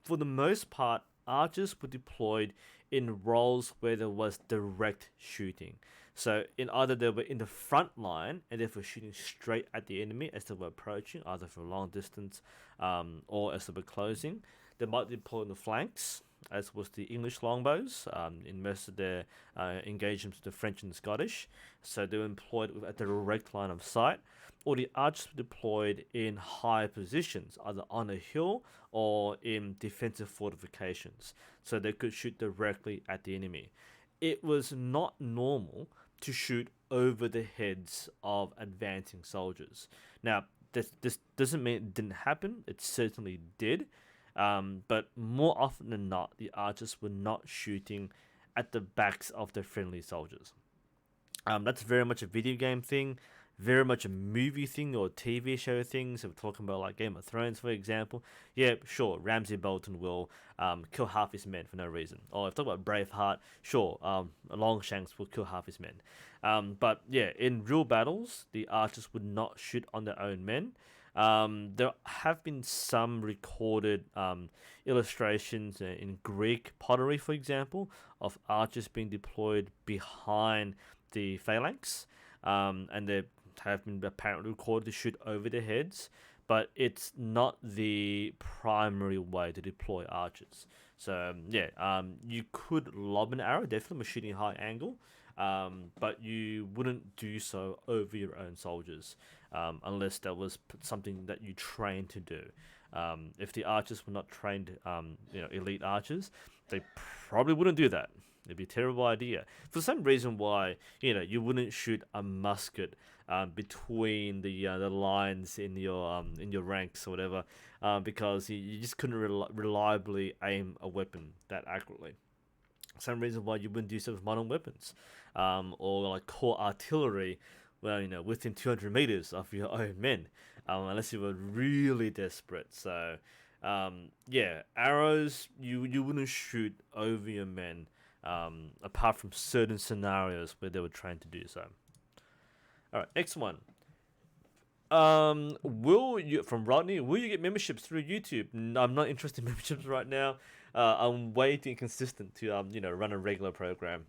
for the most part, archers were deployed in roles where there was direct shooting. So in either they were in the front line and therefore shooting straight at the enemy as they were approaching, either for a long distance or as they were closing. They might deploy in the flanks, as was the English longbows in most of their engagements with the French and the Scottish. So they were employed at the direct line of sight. Or the archers were deployed in high positions, either on a hill or in defensive fortifications, so they could shoot directly at the enemy. It was not normal to shoot over the heads of advancing soldiers. Now, this doesn't mean it didn't happen. It certainly did. But more often than not, the archers were not shooting at the backs of the friendly soldiers. That's very much a video game thing, very much a movie thing or TV show thing. So we're talking about like Game of Thrones, for example. Yeah, sure, Ramsay Bolton will kill half his men for no reason. Or if talk about Braveheart, sure, Longshanks will kill half his men. But yeah, in real battles, the archers would not shoot on their own men. There have been some recorded illustrations in Greek pottery, for example, of archers being deployed behind the phalanx, and they have been apparently recorded to shoot over their heads, but it's not the primary way to deploy archers. So you could lob an arrow, definitely with shooting high angle, but you wouldn't do so over your own soldiers unless that was something that you trained to do. If the archers were not trained, elite archers, they probably wouldn't do that. It'd be a terrible idea. For some reason why, you wouldn't shoot a musket between the lines in your ranks or whatever, because you just couldn't reliably aim a weapon that accurately. Some reason why you wouldn't do so with modern weapons, or like core artillery, well, within 200 meters of your own men, unless you were really desperate. So, arrows you wouldn't shoot over your men, apart from certain scenarios where they were trying to do so. All right, next one. Will you from Rodney? Will you get memberships through YouTube? I'm not interested in memberships right now. I'm way too inconsistent to run a regular program.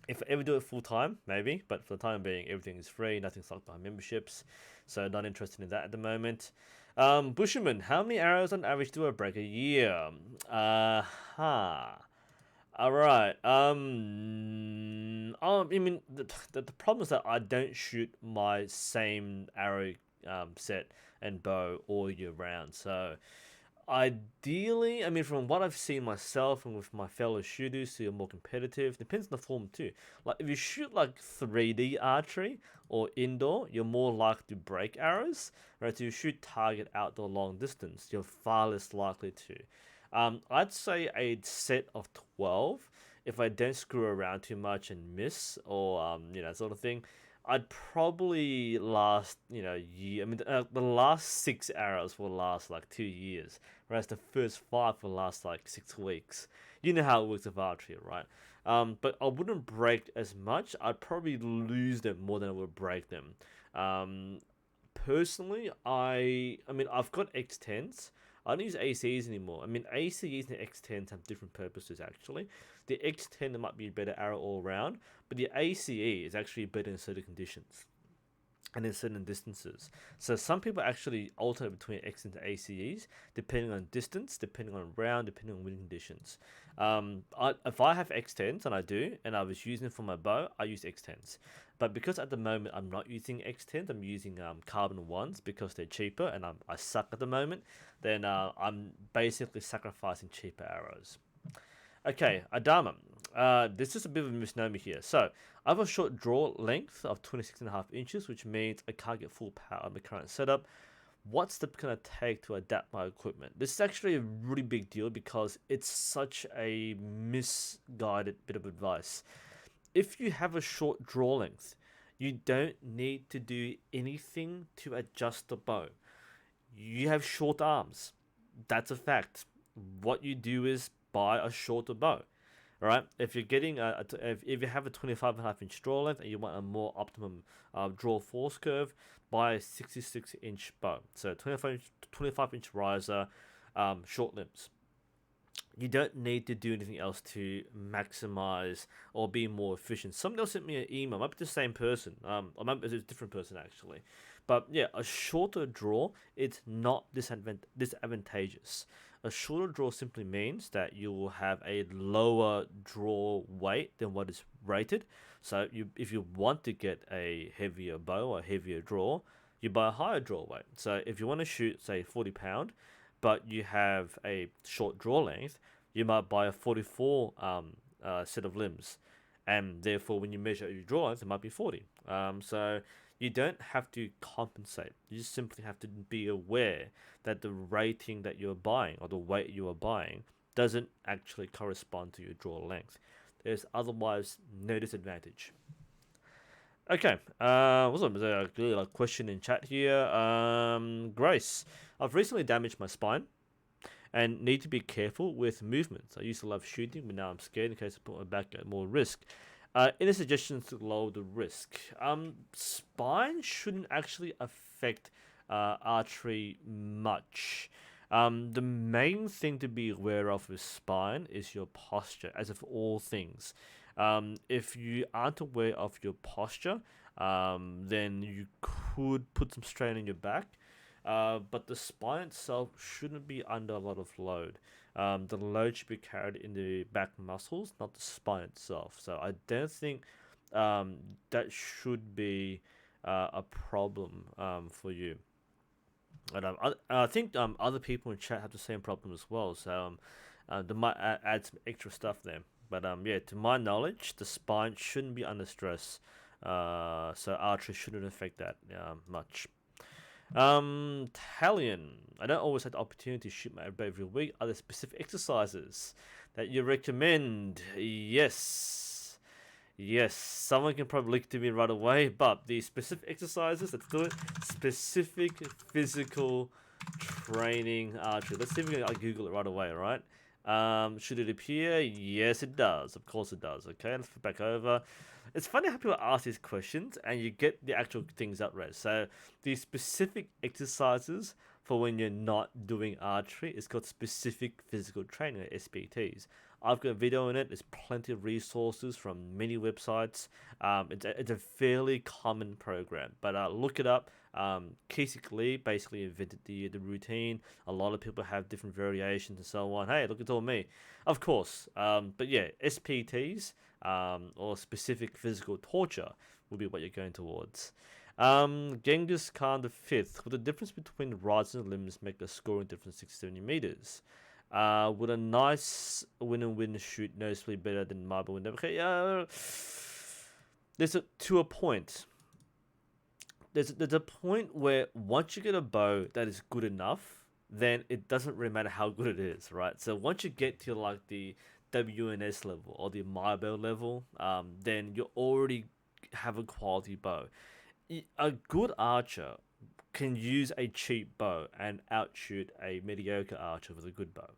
If I ever do it full time, maybe, but for the time being, everything is free. Nothing's locked behind memberships, so not interested in that at the moment. Busherman, how many arrows on average do I break a year? Huh. All right. I mean, the problem is that I don't shoot my same arrow set and bow all year round. So, ideally, I mean, from what I've seen myself and with my fellow shooters who are more competitive, depends on the form too. Like, if you shoot like 3D archery or indoor, you're more likely to break arrows. Right? If you shoot target outdoor long distance, you're far less likely to. I'd say a set of 12. If I don't screw around too much and miss, or sort of thing, I'd probably last year. I mean, the last 6 arrows will last like 2 years, whereas the first 5 will last like 6 weeks. You know how it works with archery, right? But I wouldn't break as much. I'd probably lose them more than I would break them. Um, Personally, I mean, I've got X10s. I don't use ACs anymore. I mean, ACs and X10s have different purposes actually. The X10 might be a better arrow all round, but the ACE is actually better in certain conditions and in certain distances. So some people actually alternate between X and ACEs depending on distance, depending on round, depending on wind conditions. If I have X10s, and I do, and I was using it for my bow, I use X10s. But because at the moment I'm not using X10s, I'm using carbon ones because they're cheaper, and I suck at the moment. Then I'm basically sacrificing cheaper arrows. Okay, Adama. This is a bit of a misnomer here. So, I have a short draw length of 26.5 inches, which means I can't get full power on the current setup. What's the going to take to adapt my equipment? This is actually a really big deal because it's such a misguided bit of advice. If you have a short draw length, you don't need to do anything to adjust the bow. You have short arms. That's a fact. What you do is buy a shorter bow. All right. If you're getting if you have a 25.5 inch draw length and you want a more optimum draw force curve, buy a 66-inch bow. So 25-inch riser, short limbs. You don't need to do anything else to maximize or be more efficient. Someone else sent me an email. Might be the same person. Or maybe it's a different person actually. But yeah, a shorter draw, it's not disadvantageous. A shorter draw simply means that you will have a lower draw weight than what is rated. So if you want to get a heavier bow or heavier draw, you buy a higher draw weight. So if you want to shoot, say, 40 pound, but you have a short draw length, you might buy a 44 set of limbs, and therefore when you measure your draw length, it might be 40. So you don't have to compensate. You just simply have to be aware that the rating that you're buying or the weight you are buying doesn't actually correspond to your draw length. There's otherwise no disadvantage. Okay, what's up? There's a question in chat here. Grace, I've recently damaged my spine and need to be careful with movements. I used to love shooting, but now I'm scared in case I put my back at more risk. Any suggestions to lower the risk? Spine shouldn't actually affect archery much. The main thing to be aware of with spine is your posture, as of all things. If you aren't aware of your posture, then you could put some strain on your back. But the spine itself shouldn't be under a lot of load. The load should be carried in the back muscles, not the spine itself. So I don't think that should be a problem for you. And I think other people in chat have the same problem as well. So they might add some extra stuff there. But yeah, to my knowledge, the spine shouldn't be under stress. So archery shouldn't affect that much. Talion, I don't always have the opportunity to shoot my bow every week. Are there specific exercises that you recommend? Yes. Yes, someone can probably link to me right away, but the specific exercises, let's do it. Specific physical training archery. Let's see if we can Google it right away, alright? Should it appear? Yes, it does. Of course it does. Okay, let's flip back over. It's funny how people ask these questions and you get the actual things that read. So the specific exercises for when you're not doing archery is called specific physical training, or SPTs. I've got a video on it. There's plenty of resources from many websites. It's a fairly common program, but look it up. Kasich Lee basically invented the routine. A lot of people have different variations and so on. Hey, look, it's all me, of course. But yeah, SPTs or specific physical torture will be what you're going towards. Genghis Khan the Fifth. Would the difference between rods and limbs make the scoring difference 60-70 meters? Would a nice win-and-win shoot noticeably better than marble window? Okay, to a point. There's a point where once you get a bow that is good enough, then it doesn't really matter how good it is, right? So once you get to like the WNS level or the marble level, then you already have a quality bow. A good archer can use a cheap bow and outshoot a mediocre archer with a good bow.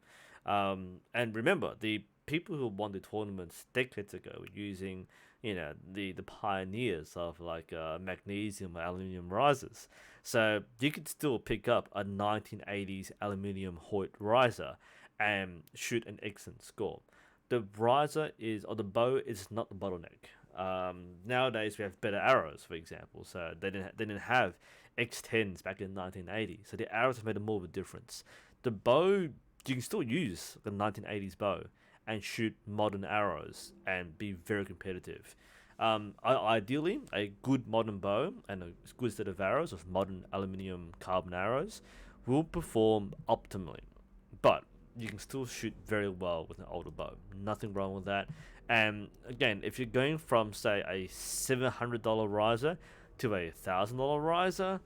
And remember, the people who won the tournaments decades ago were using, the pioneers of like magnesium or aluminium risers. So you could still pick up a 1980s aluminium Hoyt riser and shoot an excellent score. The riser is, or the bow is not the bottleneck. Nowadays we have better arrows, for example. So they didn't have X10s back in 1980. So the arrows have made more of a difference. The bow, you can still use the 1980s bow and shoot modern arrows and be very competitive. Ideally, a good modern bow and a good set of arrows of modern aluminium carbon arrows will perform optimally. But you can still shoot very well with an older bow. Nothing wrong with that. And again, if you're going from, say, a $700 riser to a $1,000 riser,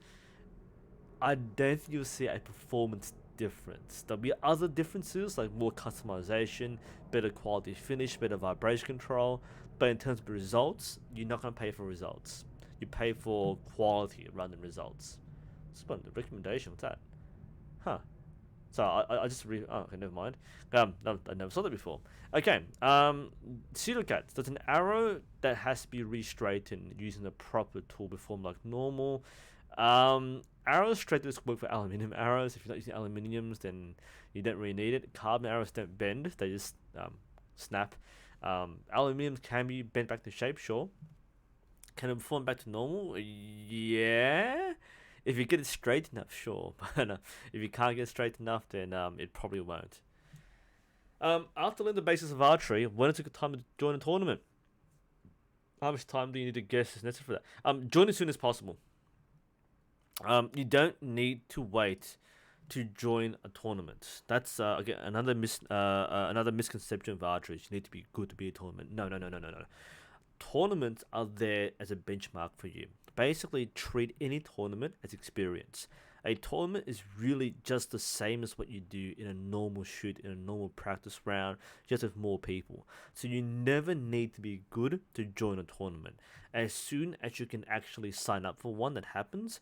I don't think you'll see a performance difference. There'll be other differences like more customization, better quality finish, better vibration control. But in terms of results, you're not going to pay for results. You pay for quality rather than results. Spun the recommendation. What's that? Huh. So I just oh, okay, never mind. No, I never saw that before. Okay. Pseudocats. There's an arrow that has to be re-straightened using the proper tool before like normal. Arrow straighteners work for aluminium arrows. If you're not using aluminiums, then you don't really need it. Carbon arrows don't bend; they just snap. Aluminiums can be bent back to shape, sure. Can it perform back to normal? Yeah. If you get it straight enough, sure. But if you can't get it straight enough, then it probably won't. After learning the basics of archery, when is a good time to join a tournament? How much time do you need to guess is necessary for that? Join as soon as possible. You don't need to wait to join a tournament. That's again another misconception of archery. You need to be good to be a tournament. No. Tournaments are there as a benchmark for you. Basically, treat any tournament as experience. A tournament is really just the same as what you do in a normal shoot, in a normal practice round, just with more people. So you never need to be good to join a tournament. As soon as you can actually sign up for one that happens,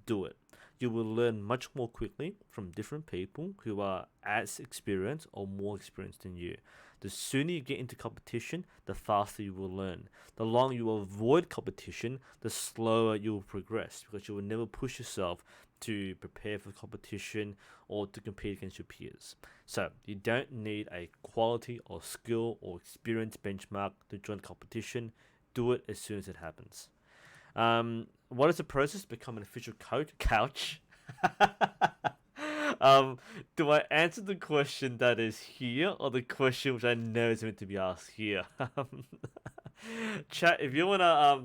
do it. You will learn much more quickly from different people who are as experienced or more experienced than you. The sooner you get into competition, the faster you will learn. The longer you avoid competition, the slower you will progress because you will never push yourself to prepare for competition or to compete against your peers. So you don't need a quality or skill or experience benchmark to join competition. Do it as soon as it happens. What is the process to become an official couch? Do I answer the question that is here or the question which I know is meant to be asked here? Chat, if you wanna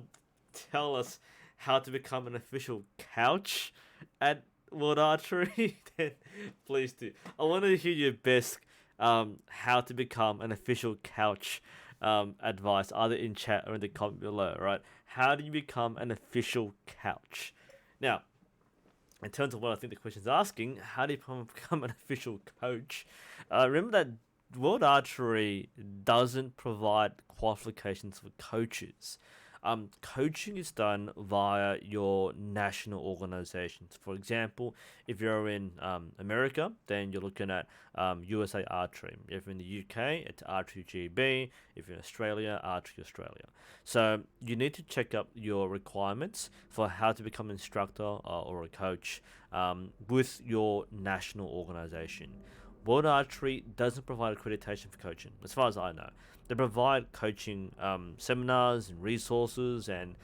tell us how to become an official couch at World Archery, then please do. I want to hear your best how to become an official couch advice, either in chat or in the comment below, right? How do you become an official couch? Now, in terms of what I think the question's asking, how do you become an official coach? Remember that World Archery doesn't provide qualifications for coaches. Coaching is done via your national organizations. For example, if you're in America, then you're looking at USA Archery. If you're in the UK, it's Archery GB. If you're in Australia, Archery Australia. So you need to check up your requirements for how to become an instructor or a coach with your national organization. World Archery doesn't provide accreditation for coaching, as far as I know. They provide coaching seminars and resources and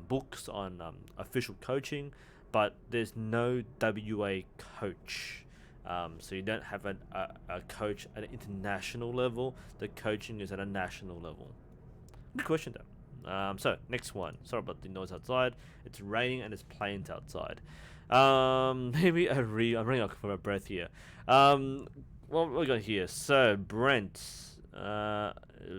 books on official coaching, but there's no WA coach. So you don't have a coach at an international level. The coaching is at a national level. Good question though. So next one. Sorry about the noise outside. It's raining and it's planes outside. Maybe I'm running out of breath here. What we got here? So Brent, my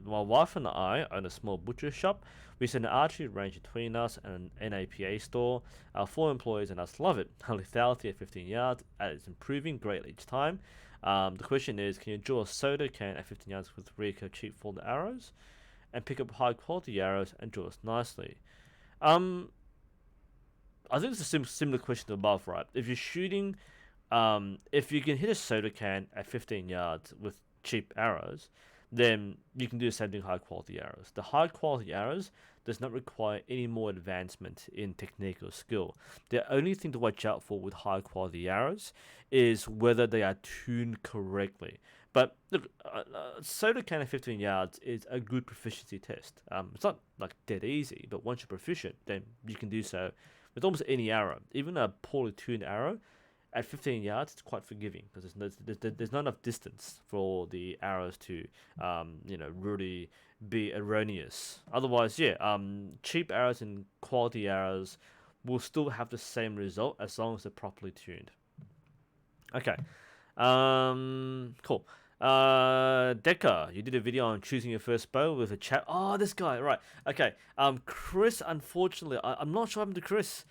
wife and I own a small butcher shop. We send an archery range between us and an NAPA store. Our 4 employees and us love it. Our lethality at 15 yards is improving greatly each time. The question is, can you draw a soda can at 15 yards with recurve cheap folded arrows, and pick up high quality arrows and draw us nicely? I think it's a similar question to above, right? If you're shooting, if you can hit a soda can at 15 yards with cheap arrows, then you can do the same thing with high quality arrows. The high quality arrows does not require any more advancement in technique or skill. The only thing to watch out for with high quality arrows is whether they are tuned correctly. But look, soda can at 15 yards is a good proficiency test. It's not like dead easy, but once you're proficient, then you can do so with almost any arrow. Even a poorly tuned arrow at 15 yards, it's quite forgiving because there's not enough distance for the arrows to, really be erroneous. Otherwise, cheap arrows and quality arrows will still have the same result as long as they're properly tuned. Okay, cool. Deca, you did a video on choosing your first bow with a chat. Oh, this guy, right? Okay. Chris, unfortunately, I'm not sure what happened to Chris.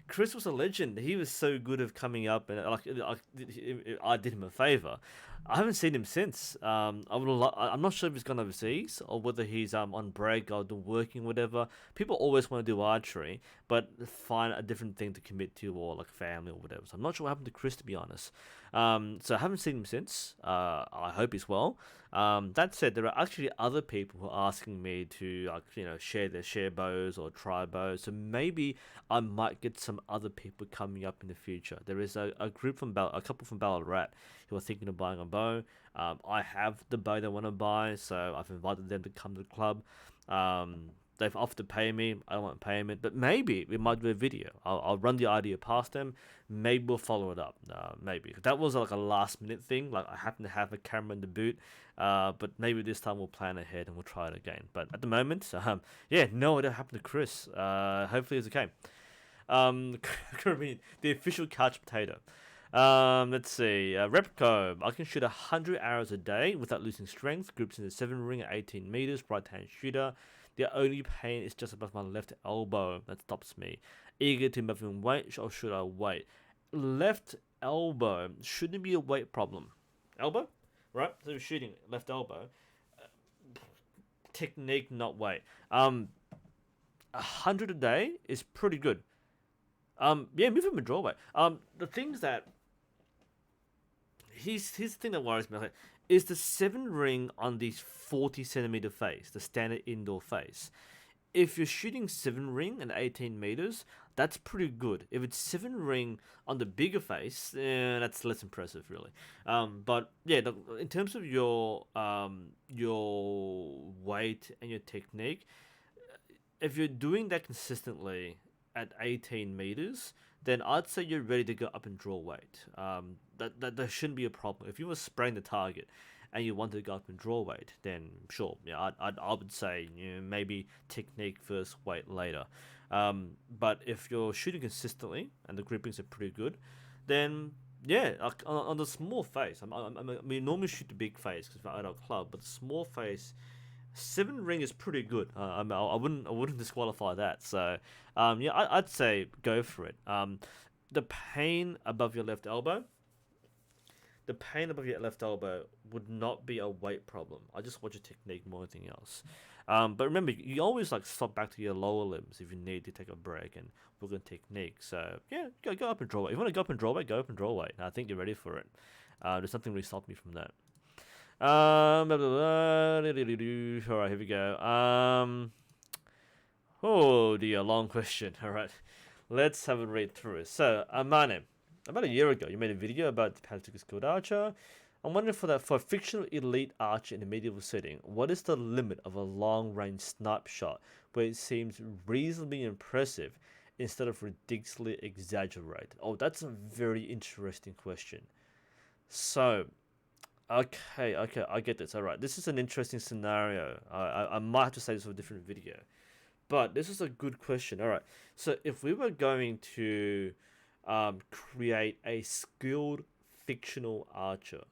Chris was a legend. He was so good at coming up, and I did him a favor. I haven't seen him since. I'm not sure if he's gone overseas or whether he's on break or working, whatever. People always want to do archery, but find a different thing to commit to, or like family or whatever. So I'm not sure what happened to Chris, to be honest. So I haven't seen him since. I hope he's well. That said, there are actually other people who are asking me to share their share bows or try bows. So maybe I might get some other people coming up in the future. There is a group from a couple from Ballarat who are thinking of buying a bow. I have the bow they want to buy, so I've invited them to come to the club. They've offered to pay me. I don't want payment, but maybe we might do a video. I'll run the idea past them. Maybe we'll follow it up. Maybe that was like a last minute thing. Like I happen to have a camera in the boot, but maybe this time we'll plan ahead and we'll try it again. But at the moment, no idea what happened to Chris. Hopefully it's okay. The official couch potato. Let's see. Repco. I can shoot 100 arrows a day without losing strength. Groups in the 7 ring at 18 meters. Right hand shooter. The only pain is just above my left elbow. That stops me. Eager to move in weight, or should I wait? Left elbow shouldn't be a weight problem. Elbow, right? So you're shooting left elbow. Technique, not weight. 100 a day is pretty good. Move him a draw weight. The things that here's the thing that worries me. Like, is the 7 ring on the 40 centimeter face, the standard indoor face? If you're shooting 7 ring at 18 meters, that's pretty good. If it's 7 ring on the bigger face, that's less impressive, really. But yeah, in terms of your weight and your technique, if you're doing that consistently at 18 meters, then I'd say you're ready to go up and draw weight. That shouldn't be a problem. If you were spraying the target and you wanted to go up and draw weight, then sure, yeah, I would say maybe technique first, weight later. But if you're shooting consistently and the grippings are pretty good, then yeah, on the small face, we normally shoot the big face because we're at our club, but the small face, 7 ring is pretty good. I wouldn't disqualify that. So, I'd say go for it. The pain above your left elbow, the pain above your left elbow would not be a weight problem. I just watch your technique more than anything else. But remember, you always like stop back to your lower limbs if you need to take a break and work on technique. So yeah, go up and draw weight. If you want to go up and draw weight, go up and draw weight. I think you're ready for it. There's nothing really stopping me from that. Blah, blah, blah. All right, here we go. Oh dear, long question. All right, let's have a read through it. So, Mane, about a year ago, you made a video about the Patrick Skilled Archer. I'm wondering for a fictional elite archer in a medieval setting, what is the limit of a long-range snipe shot where it seems reasonably impressive instead of ridiculously exaggerated? Oh, that's a very interesting question. So, okay, I get this. All right, this is an interesting scenario. I might have to say this for a different video. But this is a good question. All right. So if we were going to create a skilled fictional archer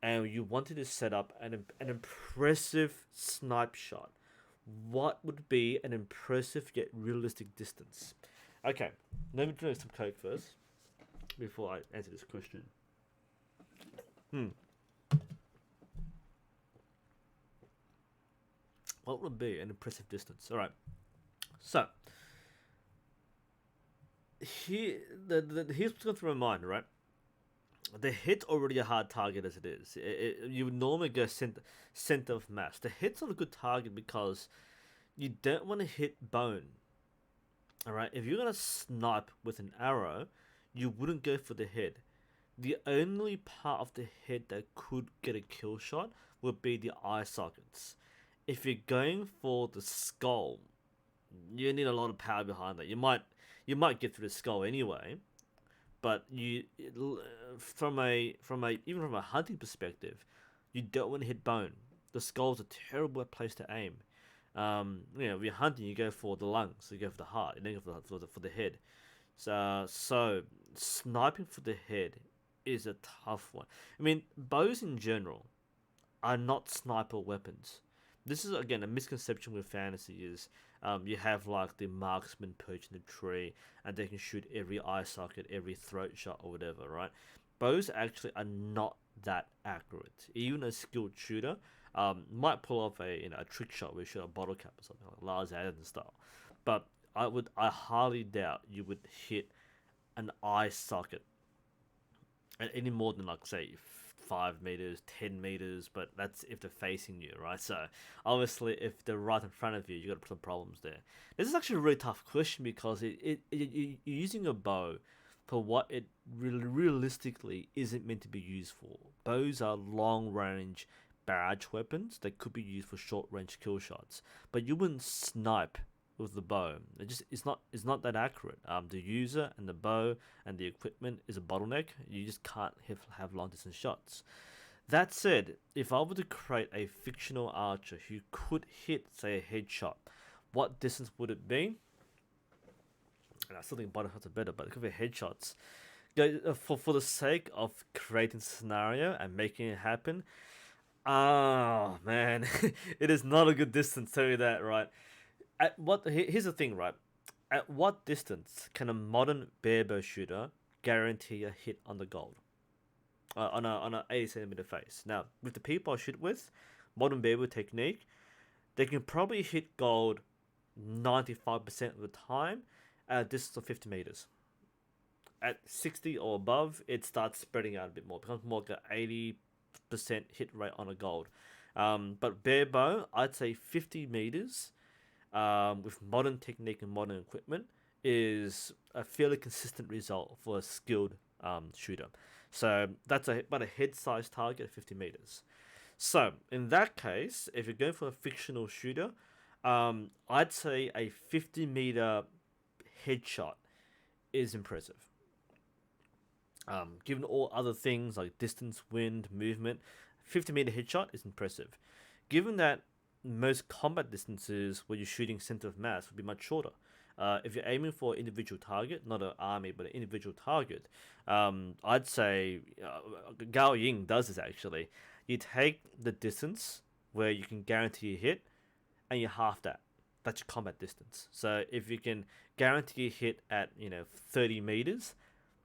and you wanted to set up an impressive snipe shot, what would be an impressive yet realistic distance? Okay. Let me drink some Coke first before I answer this question. What would be an impressive distance? All right. So here's what's going through my mind, right? The hit's already a hard target as it is. You would normally go center of mass. The hit's not a good target because you don't want to hit bone. All right. If you're gonna snipe with an arrow, you wouldn't go for the head. The only part of the head that could get a kill shot would be the eye sockets. If you're going for the skull, you need a lot of power behind that. You might get through the skull anyway, but from a even from a hunting perspective, you don't want to hit bone. The skull's a terrible place to aim. If you're hunting, you go for the lungs, you go for the heart, you don't go for the head. So sniping for the head is a tough one. I mean, bows in general are not sniper weapons. This is again a misconception with fantasy is you have like the marksman perched in the tree and they can shoot every eye socket, every throat shot or whatever, right? Bows actually are not that accurate. Even a skilled shooter might pull off a trick shot where you shoot a bottle cap or something like Lars Adam style, but I highly doubt you would hit an eye socket at any more than like say 5 meters, 10 meters, but that's if they're facing you, right? So obviously, if they're right in front of you, you got some problems there. This is actually a really tough question because you're using a bow for what it realistically isn't meant to be used for. Bows are long range barrage weapons that could be used for short range kill shots, but you wouldn't snipe with the bow. It's not that accurate. The user and the bow and the equipment is a bottleneck. You just can't have long distance shots. That said, if I were to create a fictional archer who could hit, say, a headshot, what distance would it be? And I still think bottom shots are better, but it could be headshots. For the sake of creating a scenario and making it happen, man, it is not a good distance. Tell you that, right? Here's the thing, right? At what distance can a modern barebow shooter guarantee a hit on the gold? On a 80 centimeter face. Now, with the people I shoot with, modern barebow technique, they can probably hit gold 95% of the time at a distance of 50 meters. At 60 or above, it starts spreading out a bit more. It becomes more like an 80% hit rate on a gold. But barebow, I'd say 50 meters. With modern technique and modern equipment is a fairly consistent result for a skilled shooter. So that's about a head size target of 50 meters. So in that case, if you're going for a fictional shooter, I'd say a 50 meter headshot is impressive. Given all other things like distance, wind, movement, 50 meter headshot is impressive. Given that most combat distances where you're shooting center of mass would be much shorter. If you're aiming for an individual target, not an army, but an individual target, I'd say Gao Ying does this actually. You take the distance where you can guarantee a hit, and you half that. That's your combat distance. So if you can guarantee a hit at 30 meters,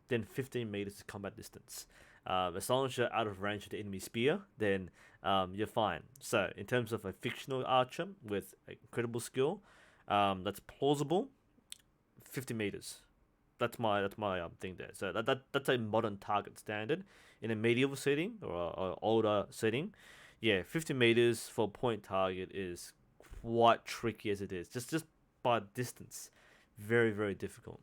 then 15 meters is combat distance. As long as you're out of range of the enemy spear, then you're fine. So, in terms of a fictional archer with incredible skill, that's plausible. 50 meters. That's my thing there. So that's a modern target standard in a medieval setting or a older setting. Yeah, 50 meters for point target is quite tricky as it is. Just by distance, very difficult.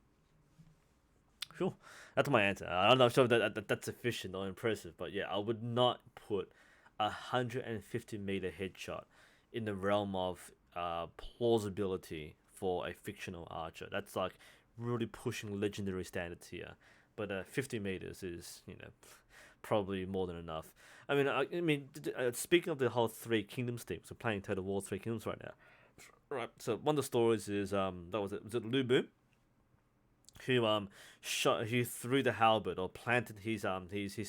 Sure, that's my answer. I'm not sure that's sufficient or impressive, but yeah, I would not put 150-meter headshot in the realm of plausibility for a fictional archer. That's like really pushing legendary standards here. But 50 meters is, probably more than enough. I mean, speaking of the whole Three Kingdoms theme, so playing Total War Three Kingdoms right now. Right. So one of the stories is that was it Lubu who threw the halberd or planted his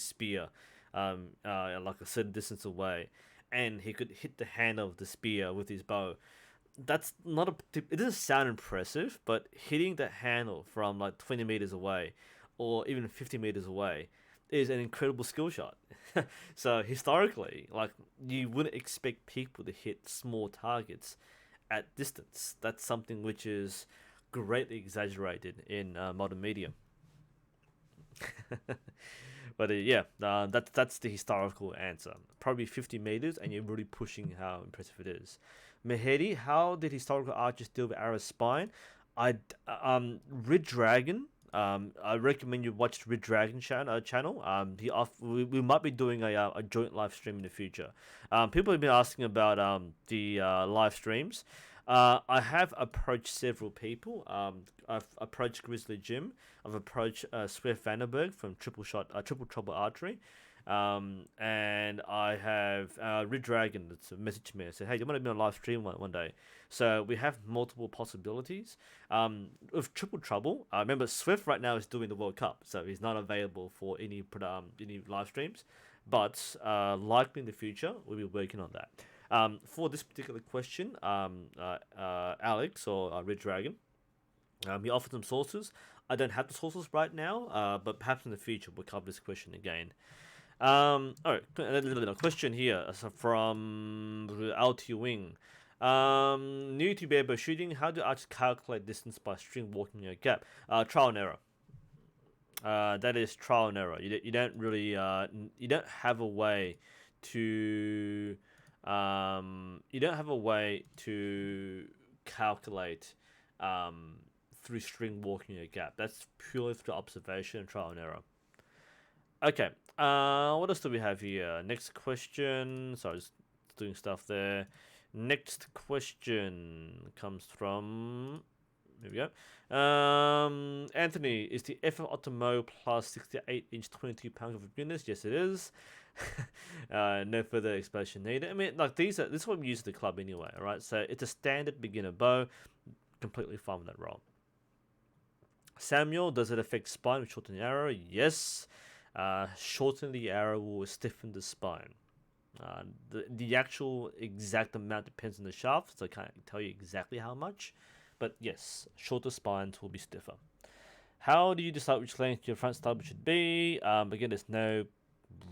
spear like a certain distance away, and he could hit the handle of the spear with his bow. That's not a. It doesn't sound impressive, but hitting the handle from like 20 meters away, or even 50 meters away, is an incredible skill shot. So historically, like you wouldn't expect people to hit small targets at distance. That's something which is greatly exaggerated in modern media. But yeah, that's the historical answer. Probably 50 meters, and you're really pushing how impressive it is. Mehedi, how did historical archers deal with arrow spine? Red Dragon. I recommend you watch Red Dragon channel. We might be doing a joint live stream in the future. People have been asking about the live streams. I have approached several people. I've approached Grizzly Jim. I've approached Swift Vanderberg from Triple Trouble Archery. And I have Red Dragon that's messaged me and said, "Hey, do you want to be on a live stream one day?" So we have multiple possibilities. With Triple Trouble, I remember Swift right now is doing the World Cup, so he's not available for any live streams. But likely in the future, we'll be working on that. For this particular question, Alex or Red Dragon, he offered some sources. I don't have the sources right now, but perhaps in the future we'll cover this question again. All right, a question here from LT Wing. New to Bebo shooting, how do archers calculate distance by string walking a gap? Trial and error. That is trial and error. You don't really you don't have a way to you don't have a way to calculate through string walking a gap. That's purely through observation and trial and error. Okay. What else do we have here? Next question. Sorry, just doing stuff there. Next question comes from. There we go. Anthony, is the FF Ottomo plus 68-inch 22 pounds of goodness? Yes, it is. No further explanation needed. I mean, like this is what we use at the club anyway, alright? So it's a standard beginner bow. Completely fine with that roll. Samuel, does it affect spine with shortening the arrow? Yes. Shorten the arrow will stiffen the spine. The actual exact amount depends on the shaft, so I can't tell you exactly how much. But yes, shorter spines will be stiffer. How do you decide which length your front stub should be? Again, there's no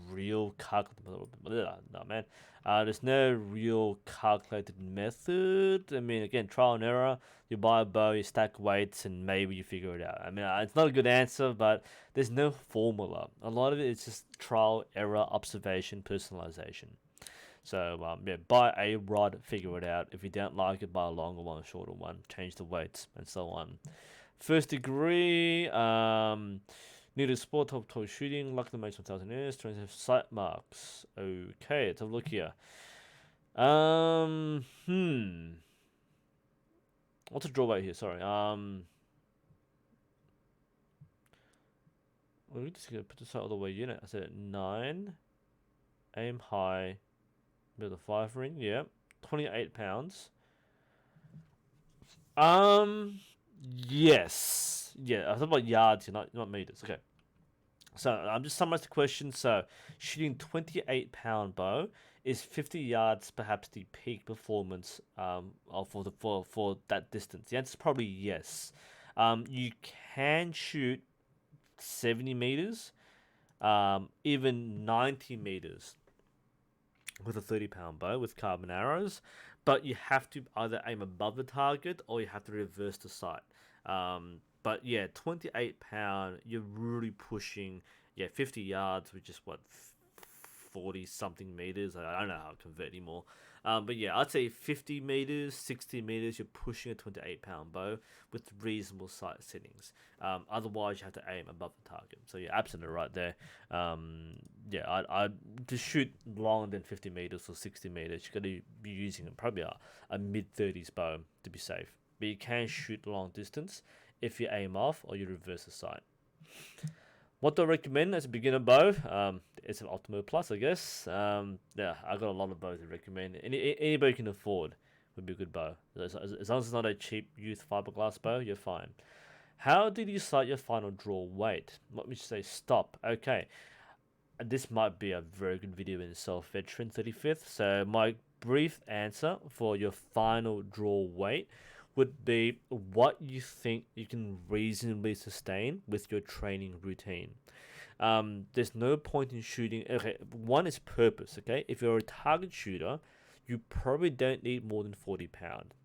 real there's no real calculated method. I mean, again, trial and error. You buy a bow, you stack weights, and maybe you figure it out. I mean, it's not a good answer, but there's no formula. A lot of it is just trial, error, observation, personalization. So yeah, buy a rod, figure it out. If you don't like it, buy a longer one, a shorter one, change the weights, and so on. First degree, need a sport top toy shooting, luckily made 1,000 years, 20 sight marks. Okay, let's have a look here. What's the drawback here? Sorry. We're just gonna put the sight all the way unit. I said 9. Aim high. Build a 5 ring. Yeah. 28 pounds. Yes. Yeah, I thought about yards here, not meters. Okay. So I'm just summarizing the question. So shooting 28-pound bow is 50 yards perhaps the peak performance for that distance. The answer is probably yes. You can shoot 70 meters. even 90 meters with a 30-pound bow with carbon arrows, but you have to either aim above the target or you have to reverse the sight. But yeah, 28-pound, you're really pushing, yeah, 50 yards, which is what, 40 something meters. I don't know how to convert anymore. But yeah, I'd say 50 meters, 60 meters, you're pushing a 28-pound bow with reasonable sight settings. Otherwise, you have to aim above the target. So you're absolutely right there. Yeah, I to shoot longer than 50 meters or 60 meters, you got to be using probably a mid 30s bow to be safe. But you can shoot long distance if you aim off or you reverse the sight. What do I recommend as a beginner bow? It's an Ultimate Plus, I guess. Yeah, I got a lot of bows to recommend. Any bow you can afford would be a good bow. As long as it's not a cheap youth fiberglass bow, you're fine. How did you decide your final draw weight? Let me say stop. Okay, this might be a very good video in itself, Veteran 35th. So my brief answer for your final draw weight would be what you think you can reasonably sustain with your training routine. There's no point in shooting. Okay, one is purpose. Okay, if you're a target shooter, you probably don't need more than 40-pound.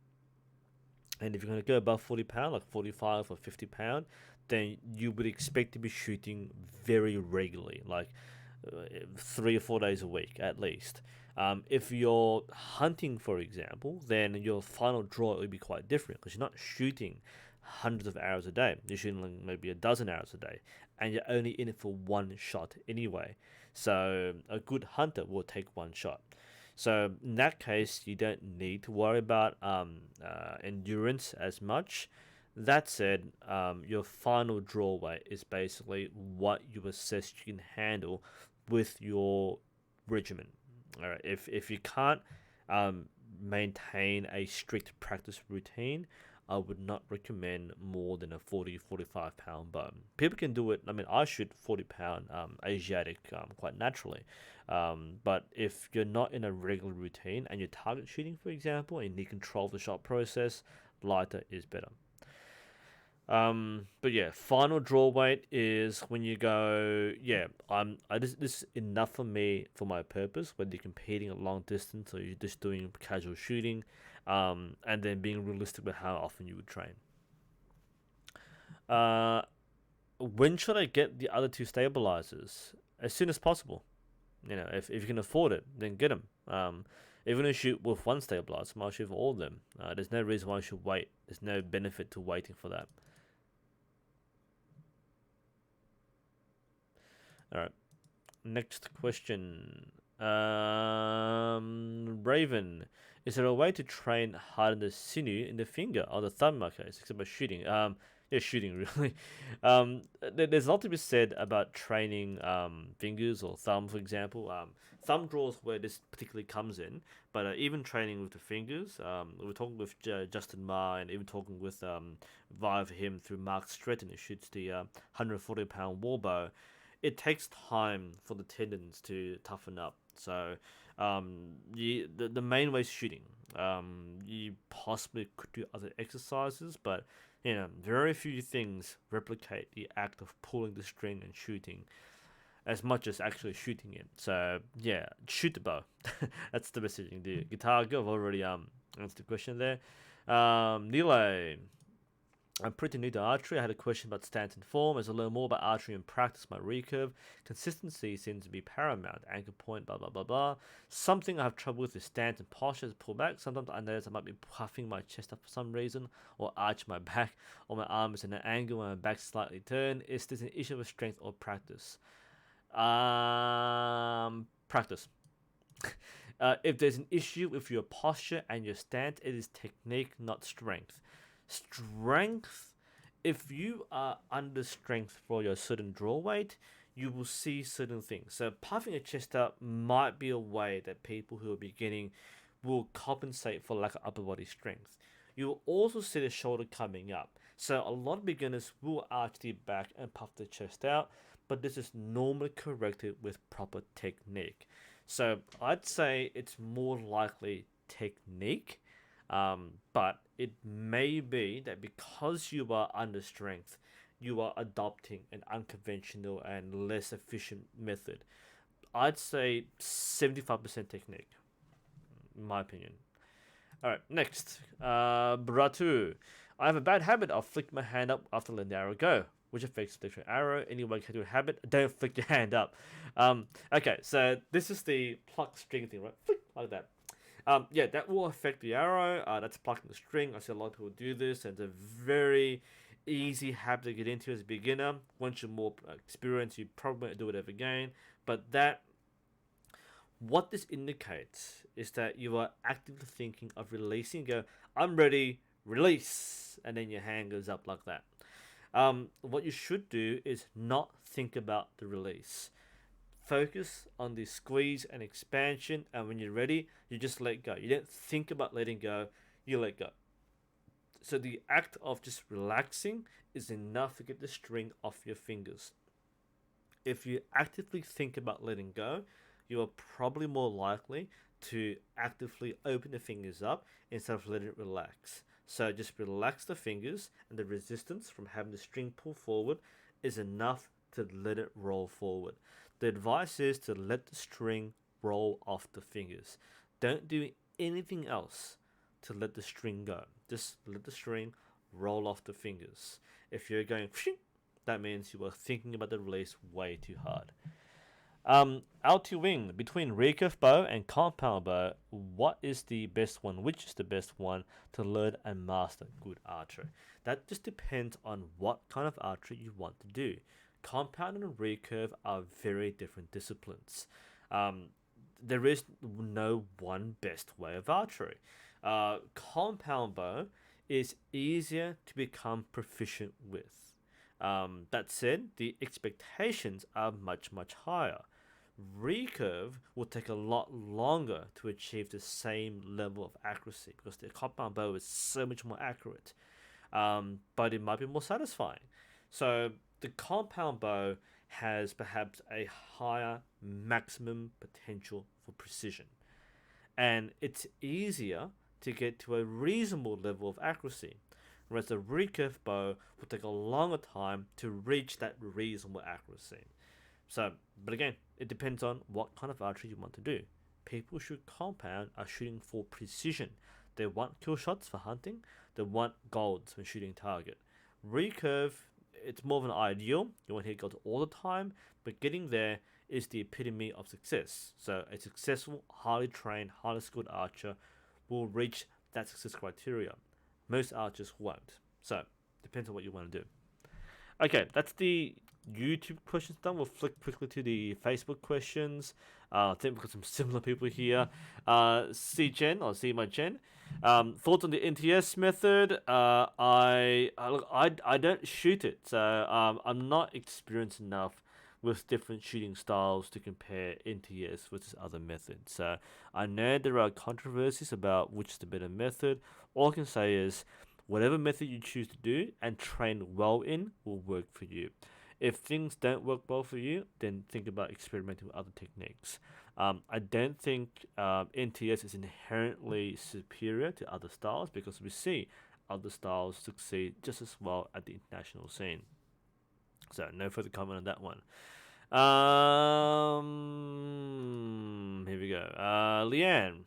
And if you're going to go above 40-pound, like 45 or 50-pound, then you would expect to be shooting very regularly, like 3 or 4 days a week at least. If you're hunting, for example, then your final draw would be quite different because you're not shooting hundreds of hours a day. You're shooting like maybe a dozen hours a day, and you're only in it for one shot anyway. So a good hunter will take one shot. So in that case, you don't need to worry about endurance as much. That said, your final draw weight is basically what you assess you can handle with your regimen. All right, if you can't maintain a strict practice routine, I would not recommend more than a 45 pound bow. People can do it. I mean, I shoot 40-pound Asiatic quite naturally. But if you're not in a regular routine and you're target shooting, for example, and you need control of the shot process, lighter is better. But yeah, final draw weight is when you go, yeah, this is enough for me for my purpose, whether you're competing at long distance or you're just doing casual shooting, and then being realistic with how often you would train. When should I get the other two stabilizers? As soon as possible. You know, if you can afford it, then get them. Even if you shoot with one stabilizer, I might shoot for all of them. There's no reason why I should wait. There's no benefit to waiting for that. All right. Next question. Raven, is there a way to train harden the sinew in the finger or the thumb? Okay, except by shooting. Yeah, shooting really. There's a lot to be said about training fingers or thumb, for example. Thumb draws where this particularly comes in, but even training with the fingers. We were talking with Justin Ma and even talking with via him through Mark Stretton, who shoots the 140-pound warbow. It takes time for the tendons to toughen up. So, the main way is shooting. You possibly could do other exercises, but very few things replicate the act of pulling the string and shooting as much as actually shooting it. So yeah, shoot the bow. That's the best thing you can do. Guitar Go, I've already answered the question there. Nilo, I'm pretty new to archery. I had a question about stance and form. As I learn more about archery and practice my recurve, consistency seems to be paramount. Anchor point, blah, blah, blah, blah. Something I have trouble with is stance and posture as I pull back. Sometimes I notice I might be puffing my chest up for some reason, or arch my back, or my arm is in an angle when my back's slightly turned. Is this an issue of strength or practice? Practice. If there's an issue with your posture and your stance, it is technique, not strength. Strength, if you are under strength for your certain draw weight, you will see certain things. So puffing a chest up might be a way that people who are beginning will compensate for lack of upper body strength. You will also see the shoulder coming up. So a lot of beginners will arch the back and puff the chest out, but this is normally corrected with proper technique. So I'd say it's more likely technique, but it may be that because you are under strength, you are adopting an unconventional and less efficient method. I'd say 75% technique, in my opinion. All right, next, Bratu. I have a bad habit of flicking my hand up after letting the arrow go, which affects the arrow. Anyone can do a habit. Don't flick your hand up. Okay, so this is the pluck string thing, right? Flick like that. Yeah, that will affect the arrow. That's plucking the string. I see a lot of people do this, and it's a very easy habit to get into as a beginner. Once you're more experienced, you probably won't do it ever again. But what this indicates is that you are actively thinking of releasing. Go, I'm ready, release, and then your hand goes up like that. What you should do is not think about the release. Focus on the squeeze and expansion, and when you're ready, you just let go. You don't think about letting go, you let go. So the act of just relaxing is enough to get the string off your fingers. If you actively think about letting go, you are probably more likely to actively open the fingers up instead of letting it relax. So just relax the fingers, and the resistance from having the string pull forward is enough to let it roll forward. The advice is to let the string roll off the fingers. Don't do anything else to let the string go. Just let the string roll off the fingers. If you're going, that means you are thinking about the release way too hard. L2 wing, between recurve bow and compound bow, what is the best one? Which is the best one to learn and master good archery? That just depends on what kind of archery you want to do. Compound and recurve are very different disciplines. There is no one best way of archery. Compound bow is easier to become proficient with. That said, the expectations are much, much higher. Recurve will take a lot longer to achieve the same level of accuracy because the compound bow is so much more accurate, but it might be more satisfying. So the compound bow has perhaps a higher maximum potential for precision, and it's easier to get to a reasonable level of accuracy, whereas the recurve bow will take a longer time to reach that reasonable accuracy. So, but again, it depends on what kind of archery you want to do. People shoot compound are shooting for precision. They want kill shots for hunting. They want golds when shooting target. Recurve, it's more of an ideal. You want to hit golds all the time, but getting there is the epitome of success. So a successful, highly trained, highly skilled archer will reach that success criteria. Most archers won't. So, depends on what you want to do. Okay, that's the YouTube questions done. We'll flick quickly to the Facebook questions. I think we've got some similar people here. C Jen, or C my Jen. Thoughts on the NTS method? I don't shoot it, so I'm not experienced enough with different shooting styles to compare NTS versus other methods. So I know there are controversies about which is the better method. All I can say is whatever method you choose to do and train well in will work for you. If things don't work well for you, then think about experimenting with other techniques. I don't think NTS is inherently superior to other styles because we see other styles succeed just as well at the international scene. So no further comment on that one. Here we go. Leanne.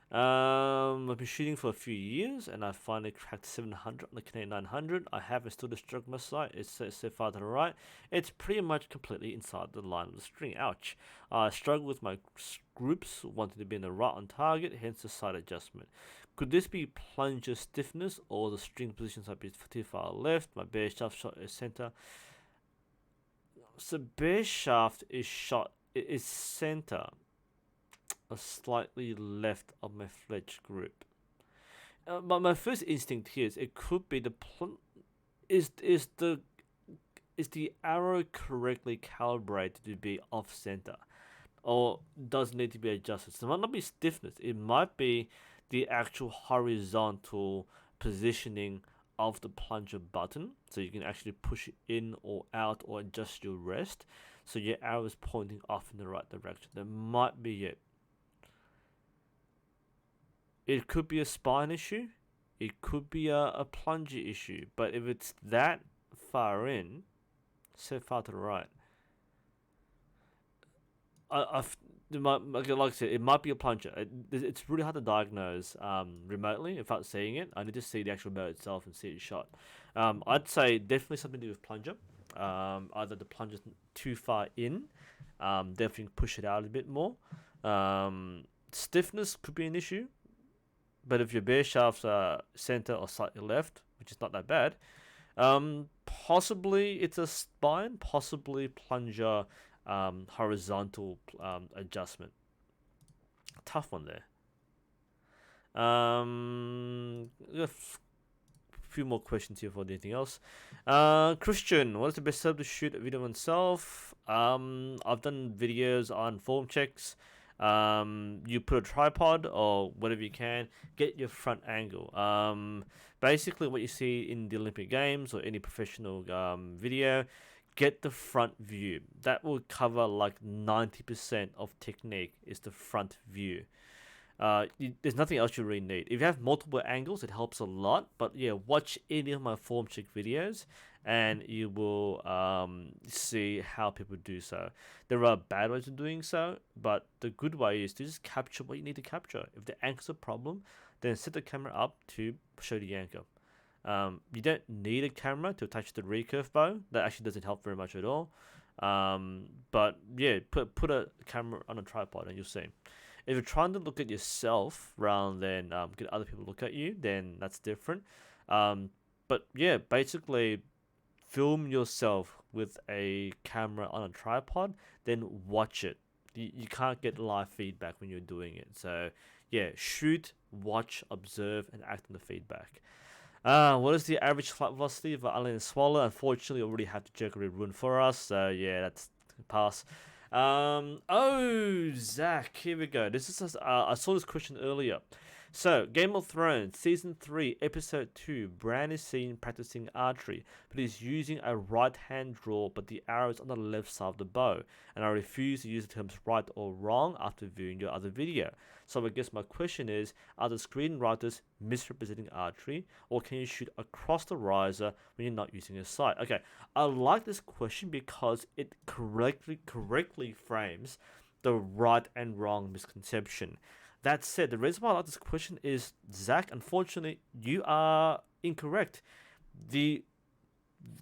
I've been shooting for a few years, and I finally cracked 700 on the Canadian 900. I haven't stood a stroke on my sight. It's so far to the right. It's pretty much completely inside the line of the string. Ouch. I struggle with my groups wanting to be in the right on target, hence the sight adjustment. Could this be plunger stiffness or the string positions might be too far left? My bear shaft shot is center. So bear shaft is center, slightly left of my fletch group. But my first instinct here is it could be is the arrow correctly calibrated to be off center, or does it need to be adjusted? So it might not be stiffness. It might be the actual horizontal positioning of the plunger button, so you can actually push it in or out or adjust your rest, so your arrow is pointing off in the right direction. That might be it. It could be a spine issue. It could be a plunger issue. But if it's that far in, so far to the right. Like I said, it might be a plunger. It's really hard to diagnose remotely without seeing it. I need to see the actual bow itself and see it shot. I'd say definitely something to do with plunger. Either the plunger's too far in, definitely push it out a bit more. Stiffness could be an issue, but if your bear shafts are center or slightly left, which is not that bad, possibly it's a spine, possibly plunger horizontal adjustment. Tough one there. A few more questions here for anything else. Christian, what is the best setup to shoot a video oneself? I've done videos on form checks. You put a tripod or whatever you can, get your front angle. Basically what you see in the Olympic Games or any professional video, get the front view. That will cover like 90% of technique is the front view. There's nothing else you really need. If you have multiple angles, it helps a lot. But yeah, watch any of my form check videos, and you will see how people do so. There are bad ways of doing so, but the good way is to just capture what you need to capture. If the anchor's a problem, then set the camera up to show the anchor. You don't need a camera to attach the recurve bow. That actually doesn't help very much at all. But yeah, put a camera on a tripod and you'll see. If you're trying to look at yourself rather than get other people to look at you, then that's different. But yeah, basically film yourself with a camera on a tripod, then watch it. You can't get live feedback when you're doing it. So yeah, shoot, watch, observe, and act on the feedback. What is the average flight velocity of an island swallow? Unfortunately, already have the Archery run for us. So yeah, that's pass. Zach, here we go. This is I saw this question earlier. So, Game of Thrones Season 3, Episode 2, Bran is seen practicing archery, but he's using a right-hand draw, but the arrow is on the left side of the bow, and I refuse to use the terms right or wrong after viewing your other video. So I guess my question is, are the screenwriters misrepresenting archery, or can you shoot across the riser when you're not using a sight? Okay, I like this question because it correctly frames the right and wrong misconception. That said, the reason why I like this question is, Zach, unfortunately, you are incorrect. The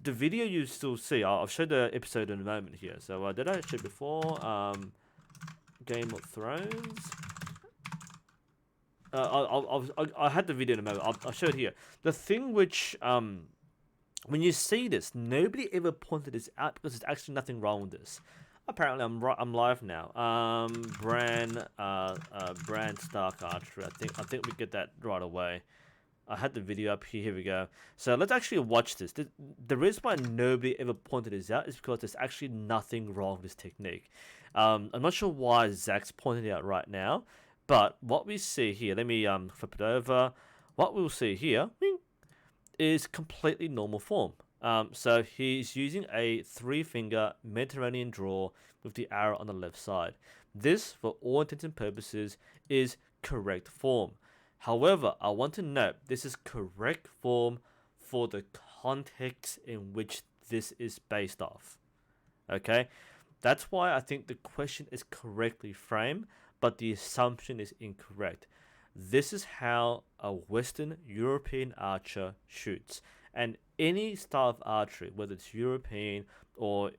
video you still see, I'll show the episode in a moment here. So did I show before? Game of Thrones. I had the video in a moment. I'll show it here. The thing which when you see this, nobody ever pointed this out because there's actually nothing wrong with this. Apparently, I'm live now. Bran Stark Archery. I think we get that right away. I had the video up here. Here we go. So let's actually watch this. The reason why nobody ever pointed this out is because there's actually nothing wrong with this technique. I'm not sure why Zach's pointing it out right now, but what we see here. Let me flip it over. What we'll see here is completely normal form. So he's using a 3-finger Mediterranean draw with the arrow on the left side. This, for all intents and purposes, is correct form. However, I want to note this is correct form for the context in which this is based off. Okay? That's why I think the question is correctly framed, but the assumption is incorrect. This is how a Western European archer shoots. And any style of archery, whether it's European or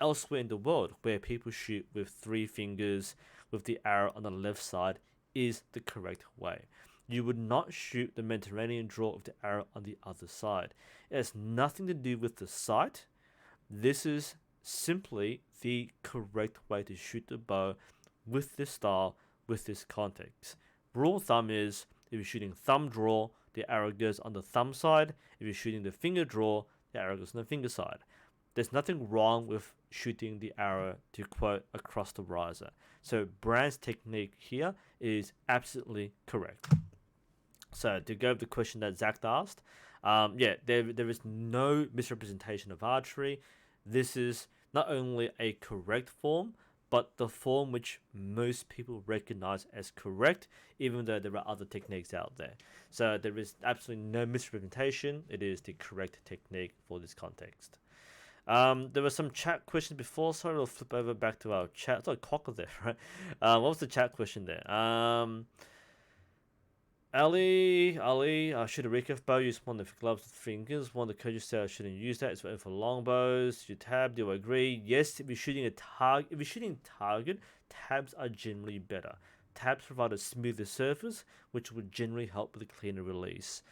elsewhere in the world, where people shoot with 3 fingers with the arrow on the left side, is the correct way. You would not shoot the Mediterranean draw with the arrow on the other side. It has nothing to do with the sight. This is simply the correct way to shoot the bow with this style, with this context. Rule of thumb is, if you're shooting thumb draw, the arrow goes on the thumb side. If you're shooting the finger draw, the arrow goes on the finger side. There's nothing wrong with shooting the arrow, to quote, across the riser. So Bran's technique here is absolutely correct. So to go with the question that Zach asked, there is no misrepresentation of archery. This is not only a correct form, but the form which most people recognize as correct, even though there are other techniques out there. So there is absolutely no misrepresentation. It is the correct technique for this context. There were some chat questions before, so we'll flip over back to our chat. It's like cockle there, right? What was the chat question there? Ali, should a recurve bow use one of the gloves with fingers? One of the coaches said I shouldn't use that. It's for long bows. You tab. Do I agree? Yes. If you're shooting target, tabs are generally better. Tabs provide a smoother surface, which would generally help with a cleaner release.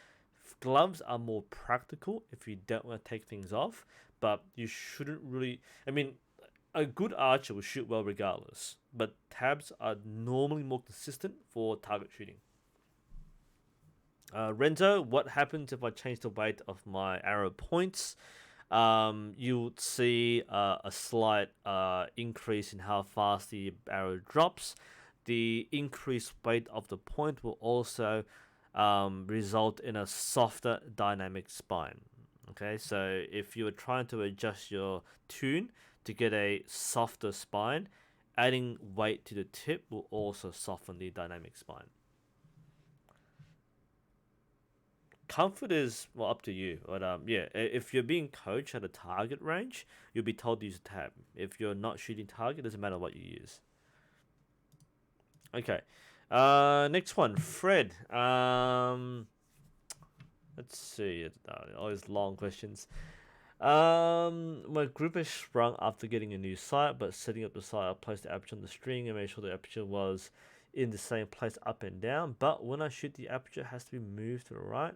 Gloves are more practical if you don't want to take things off, but you shouldn't really. I mean, a good archer will shoot well regardless, but tabs are normally more consistent for target shooting. Renzo, what happens if I change the weight of my arrow points? You'll see a slight increase in how fast the arrow drops. The increased weight of the point will also result in a softer dynamic spine. Okay, so if you are trying to adjust your tune to get a softer spine, adding weight to the tip will also soften the dynamic spine. Comfort is up to you, but yeah, if you're being coached at a target range, you'll be told to use a tab. If you're not shooting target, it doesn't matter what you use. Okay, next one, Fred. Let's see, always long questions. My group has shrunk after getting a new sight, but setting up the sight, I placed the aperture on the string and made sure the aperture was in the same place up and down. But when I shoot, the aperture has to be moved to the right.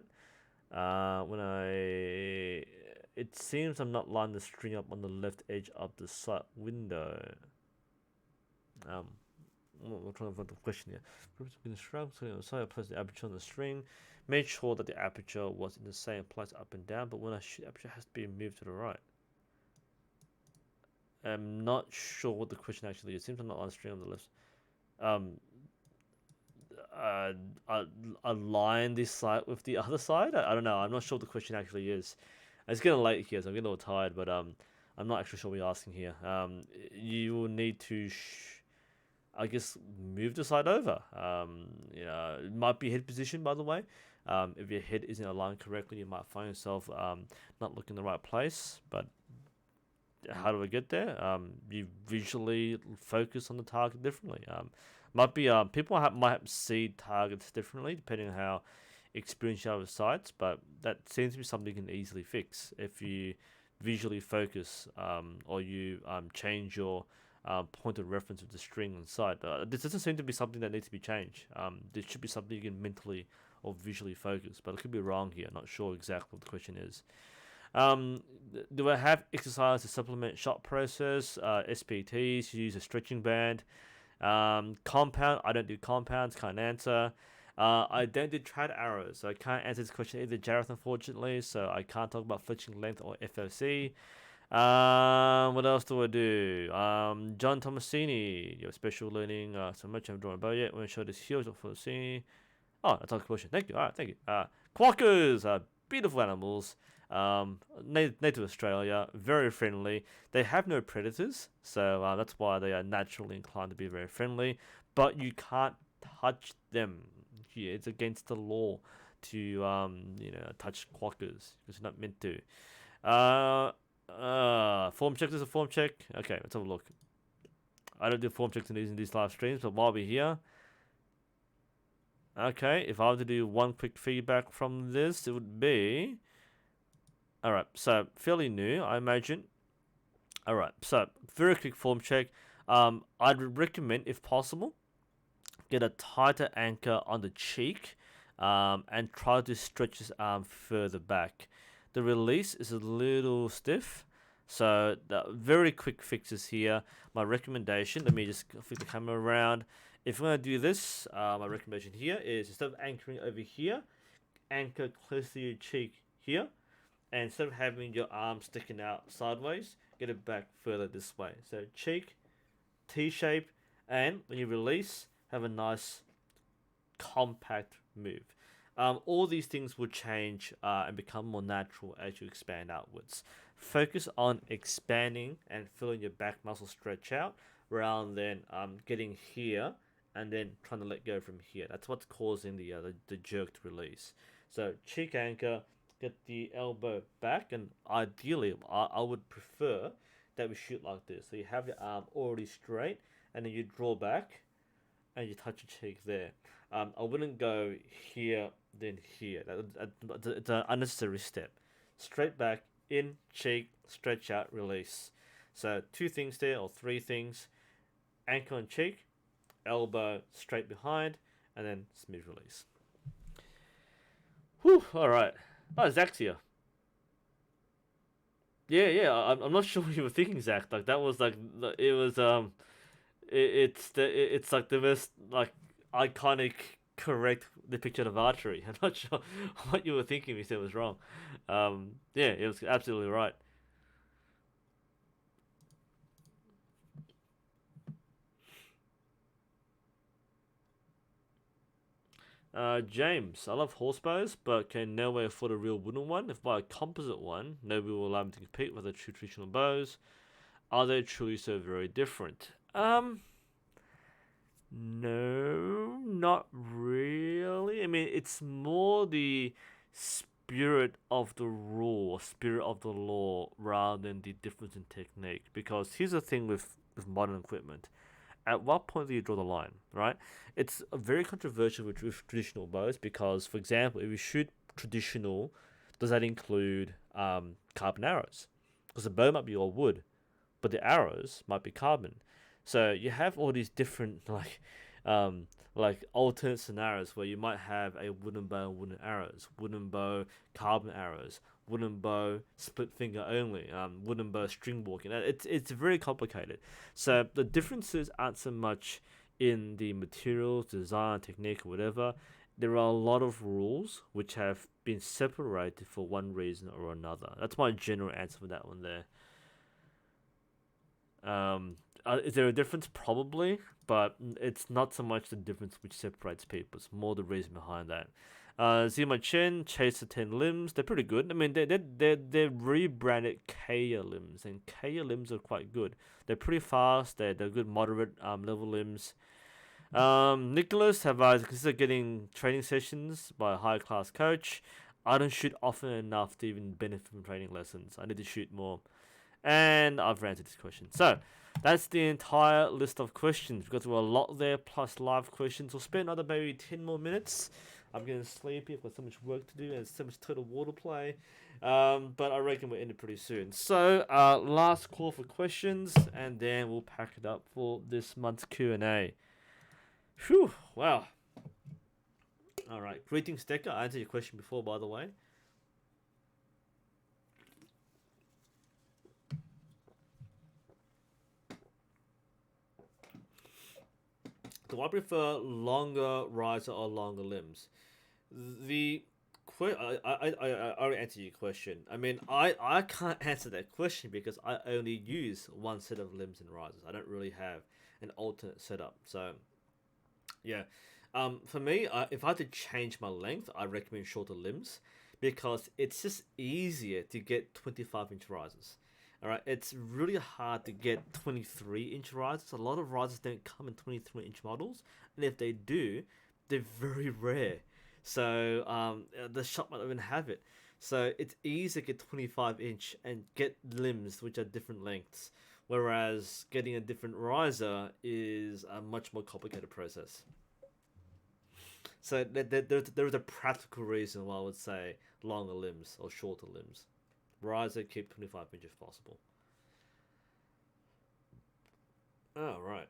It seems I'm not lining the string up on the left edge of the sight window. I'm trying to find the question here. So I placed the aperture on the string, made sure that the aperture was in the same place up and down, but when I shoot, the aperture has to be moved to the right. I'm not sure what the question actually is. It seems I'm not on the string on the left. Align this side with the other side? I don't know. I'm not sure what the question actually is. It's getting late here, so I'm getting a little tired, but I'm not actually sure what you're asking here. You will need to, I guess, move the side over. It might be head position, by the way. If your head isn't aligned correctly, you might find yourself not looking in the right place. But how do I get there? You visually focus on the target differently. Might be people might see targets differently depending on how experienced you are with sights, but that seems to be something you can easily fix if you visually focus or you change your point of reference with the string and sight. This doesn't seem to be something that needs to be changed. This should be something you can mentally or visually focus, but I could be wrong here. Not sure exactly what the question is. Do I have exercise to supplement shot process? SPTs, use a stretching band. Compound, I don't do compounds, can't answer. I don't do trad arrows, so I can't answer this question either, Jareth, unfortunately, so I can't talk about fletching length or FOC. What else do I do? John Tomasini, your special learning, so much I haven't drawn a bow yet. I'm going to show this here for the scene. Oh, that's all the question. Thank you. Alright, thank you. Quackers, beautiful animals. Native Australia, very friendly. They have no predators, so that's why they are naturally inclined to be very friendly. But you can't touch them. It's against the law to touch quackers because you're not meant to. Form check. This is a form check. Okay, let's have a look. I don't do form checks in these live streams, but while we're here. Okay, if I were to do one quick feedback from this, it would be... Alright, so fairly new, I imagine. Alright, so very quick form check. I'd recommend, if possible, get a tighter anchor on the cheek and try to stretch his arm further back. The release is a little stiff, so the very quick fixes here. My recommendation, let me just flip the camera around. If we're going to do this, my recommendation here is instead of anchoring over here, anchor close to your cheek here. And instead of having your arm sticking out sideways, get it back further this way. So cheek, T-shape, and when you release, have a nice compact move. All these things will change and become more natural as you expand outwards. Focus on expanding and feeling your back muscle stretch out rather than getting here and then trying to let go from here. That's what's causing the jerked release. So cheek anchor, get the elbow back, and ideally I would prefer that we shoot like this. So you have your arm already straight, and then you draw back, and you touch your cheek there. I wouldn't go here, then here. It's an unnecessary step. Straight back, in, cheek, stretch out, release. So two things there, or three things. Ankle and cheek, elbow straight behind, and then smooth release. Whew, alright. Oh, Zach's here. Yeah, I'm not sure what you were thinking, Zach. Like, that was like, it was, it's like the most, like, iconic, correct depiction of archery. I'm not sure what you were thinking. You said was wrong. Yeah, it was absolutely right. James, I love horse bows, but can nowhere afford a real wooden one. If buy a composite one, nobody will allow me to compete with the traditional bows. Are they truly so very different? No, not really. I mean, it's more the spirit of the rule, spirit of the law, rather than the difference in technique. Because here's the thing with modern equipment. At what point do you draw the line, right? It's very controversial with traditional bows because, for example, if you shoot traditional, does that include carbon arrows? Because the bow might be all wood, but the arrows might be carbon. So you have all these different um, like alternate scenarios where you might have a wooden bow, wooden arrows, wooden bow, carbon arrows, wooden bow, split finger only, wooden bow, string walking. It's very complicated. So the differences aren't so much in the materials, design, technique, or whatever. There are a lot of rules which have been separated for one reason or another. That's my general answer for that one there. Is there a difference? Probably, but it's not so much the difference which separates people. It's more the reason behind that. Zima Chen, Chase the 10 limbs. They're pretty good. I mean, they're rebranded Kaya limbs, and Kaya limbs are quite good. They're pretty fast. They're good moderate level limbs. Nicholas, have I considered getting training sessions by a high class coach? I don't shoot often enough to even benefit from training lessons. I need to shoot more. And I've answered this question. So, that's the entire list of questions. We've got through a lot there, plus live questions. We'll spend another maybe 10 more minutes. I'm getting sleepy. I've got so much work to do and so much total water play. But I reckon we'll end it pretty soon. So, last call for questions, and then we'll pack it up for this month's Q&A. Whew, wow. Alright, greetings, Decker. I answered your question before, by the way. Do I prefer longer riser or longer limbs? I already answered your question. I mean, I can't answer that question because I only use one set of limbs and risers. I don't really have an alternate setup. So, yeah. For me, if I had to change my length, I recommend shorter limbs because it's just easier to get 25-inch risers. Alright, it's really hard to get 23-inch risers. A lot of risers don't come in 23-inch models, and if they do, they're very rare. So the shop might not even have it. So it's easy to get 25-inch and get limbs which are different lengths, whereas getting a different riser is a much more complicated process. So there's a practical reason why I would say longer limbs or shorter limbs. Riser, keep 25 inches if possible. Oh, right.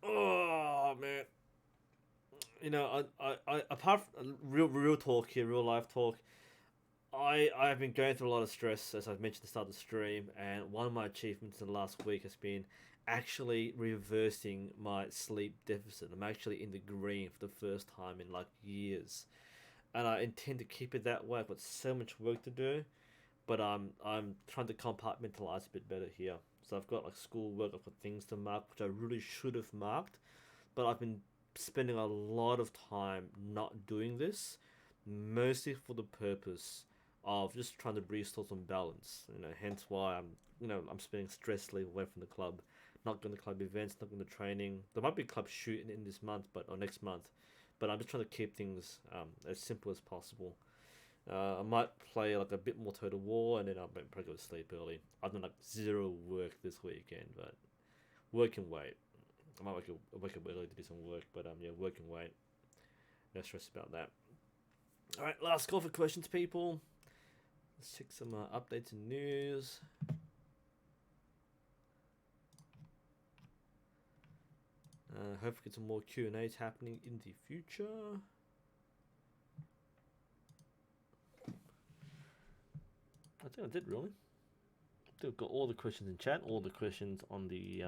Oh, man. You know, apart from real talk here, real life talk, I've been going through a lot of stress, as I've mentioned at the start of the stream, and one of my achievements in the last week has been actually reversing my sleep deficit. I'm actually in the green for the first time in like years, and I intend to keep it that way. I've got so much work to do, but I'm trying to compartmentalize a bit better here. So I've got like schoolwork, I've got things to mark, which I really should have marked, but I've been spending a lot of time not doing this, mostly for the purpose of just trying to restore some balance. You know, hence why I'm I'm spending stress leave away from the club, not going to club events, not going to training. There might be club shooting in this month, or next month, but I'm just trying to keep things as simple as possible. I might play like a bit more Total War, and then I'll probably go to sleep early. I've done like zero work this weekend, but work and wait. I might wake up early to do some work, but yeah, work and wait. No stress about that. All right, last call for questions, people. Let's check some updates and news. Hopefully get some more Q&As happening in the future. I think I did, really. I think I've got all the questions in chat, all the questions on the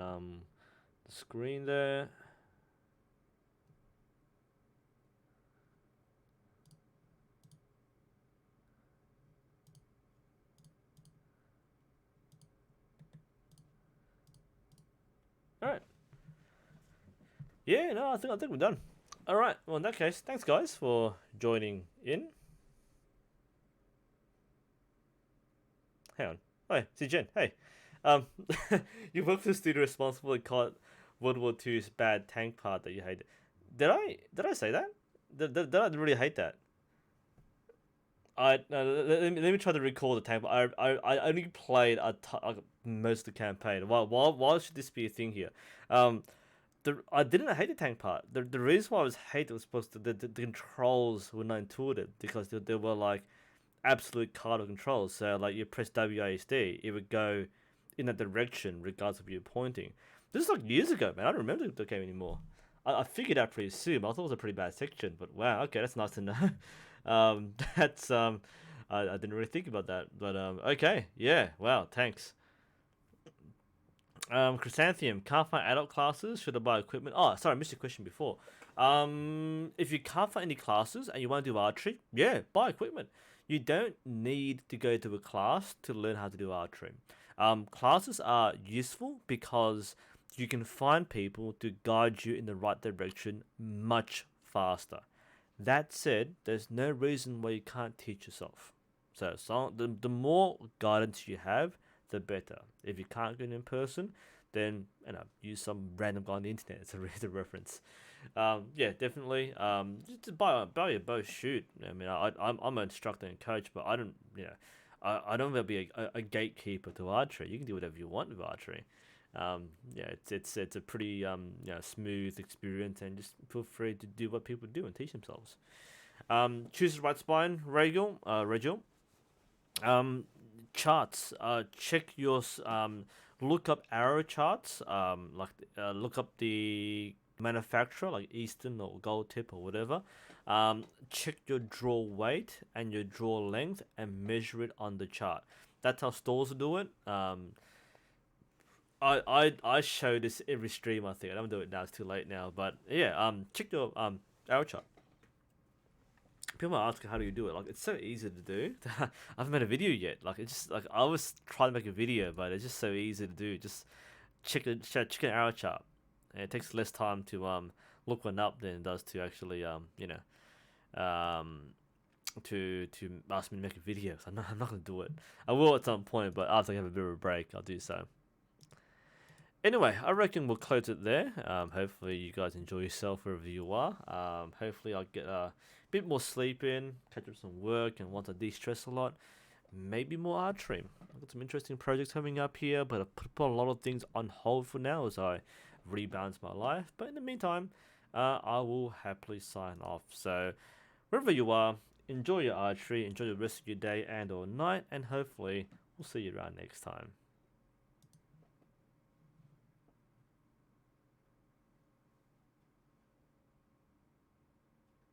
screen there. All right. Yeah, no, I think we're done. All right. Well, in that case, thanks guys for joining in. Hang on. Hey, see Jen. Hey, you worked for the studio responsible for World War II's bad tank part that you hated. Did I say that? Did I really hate that? Let me try to recall the tank. I only played most of the campaign. Why should this be a thing here? I didn't hate the tank part. The reason why I was hate was supposed to the controls were not intuitive because they were like absolute cardinal controls. So like you press WASD, it would go in that direction regardless of you pointing. This is like years ago, man. I don't remember the game anymore. I figured out pretty soon. I thought it was a pretty bad section, but wow, okay, that's nice to know. That's I didn't really think about that, but okay, yeah, wow, thanks. Chrysanthemum, can't find adult classes. Should I buy equipment? Oh, sorry, I missed your question before. If you can't find any classes and you want to do archery, yeah, buy equipment. You don't need to go to a class to learn how to do archery. Classes are useful because you can find people to guide you in the right direction much faster. That said, there's no reason why you can't teach yourself. So the more guidance you have, the better. If you can't get in person, then use some random guy on the internet to read the reference. Yeah, definitely. Just buy a bow, shoot. I mean, I'm an instructor and coach, but I don't I don't want to be a gatekeeper to archery. You can do whatever you want with archery. Yeah, it's a pretty smooth experience, and just feel free to do what people do and teach themselves. Choose the right spine, Regal. Charts. Check your look up arrow charts. Look up the manufacturer like Eastern or Gold Tip or whatever. Check your draw weight and your draw length and measure it on the chart. That's how stores do it. I show this every stream. I think I don't do it now. It's too late now. But yeah. Check your arrow chart. People might ask how do you do it. Like it's so easy to do. I haven't made a video yet. Like it's just like I was trying to make a video, but it's just so easy to do. Just check an arrow chart, and it takes less time to look one up than it does to actually to ask me to make a video. So I'm not gonna do it. I will at some point, but after I have a bit of a break, I'll do so. Anyway, I reckon we'll close it there. Hopefully you guys enjoy yourself wherever you are. Hopefully I'll get a bit more sleep in, catch up some work, and once I de-stress a lot, maybe more archery. I've got some interesting projects coming up here, but I've put a lot of things on hold for now as I rebalance my life. But in the meantime, I will happily sign off. So wherever you are, enjoy your archery, enjoy the rest of your day and or night, and hopefully we'll see you around next time.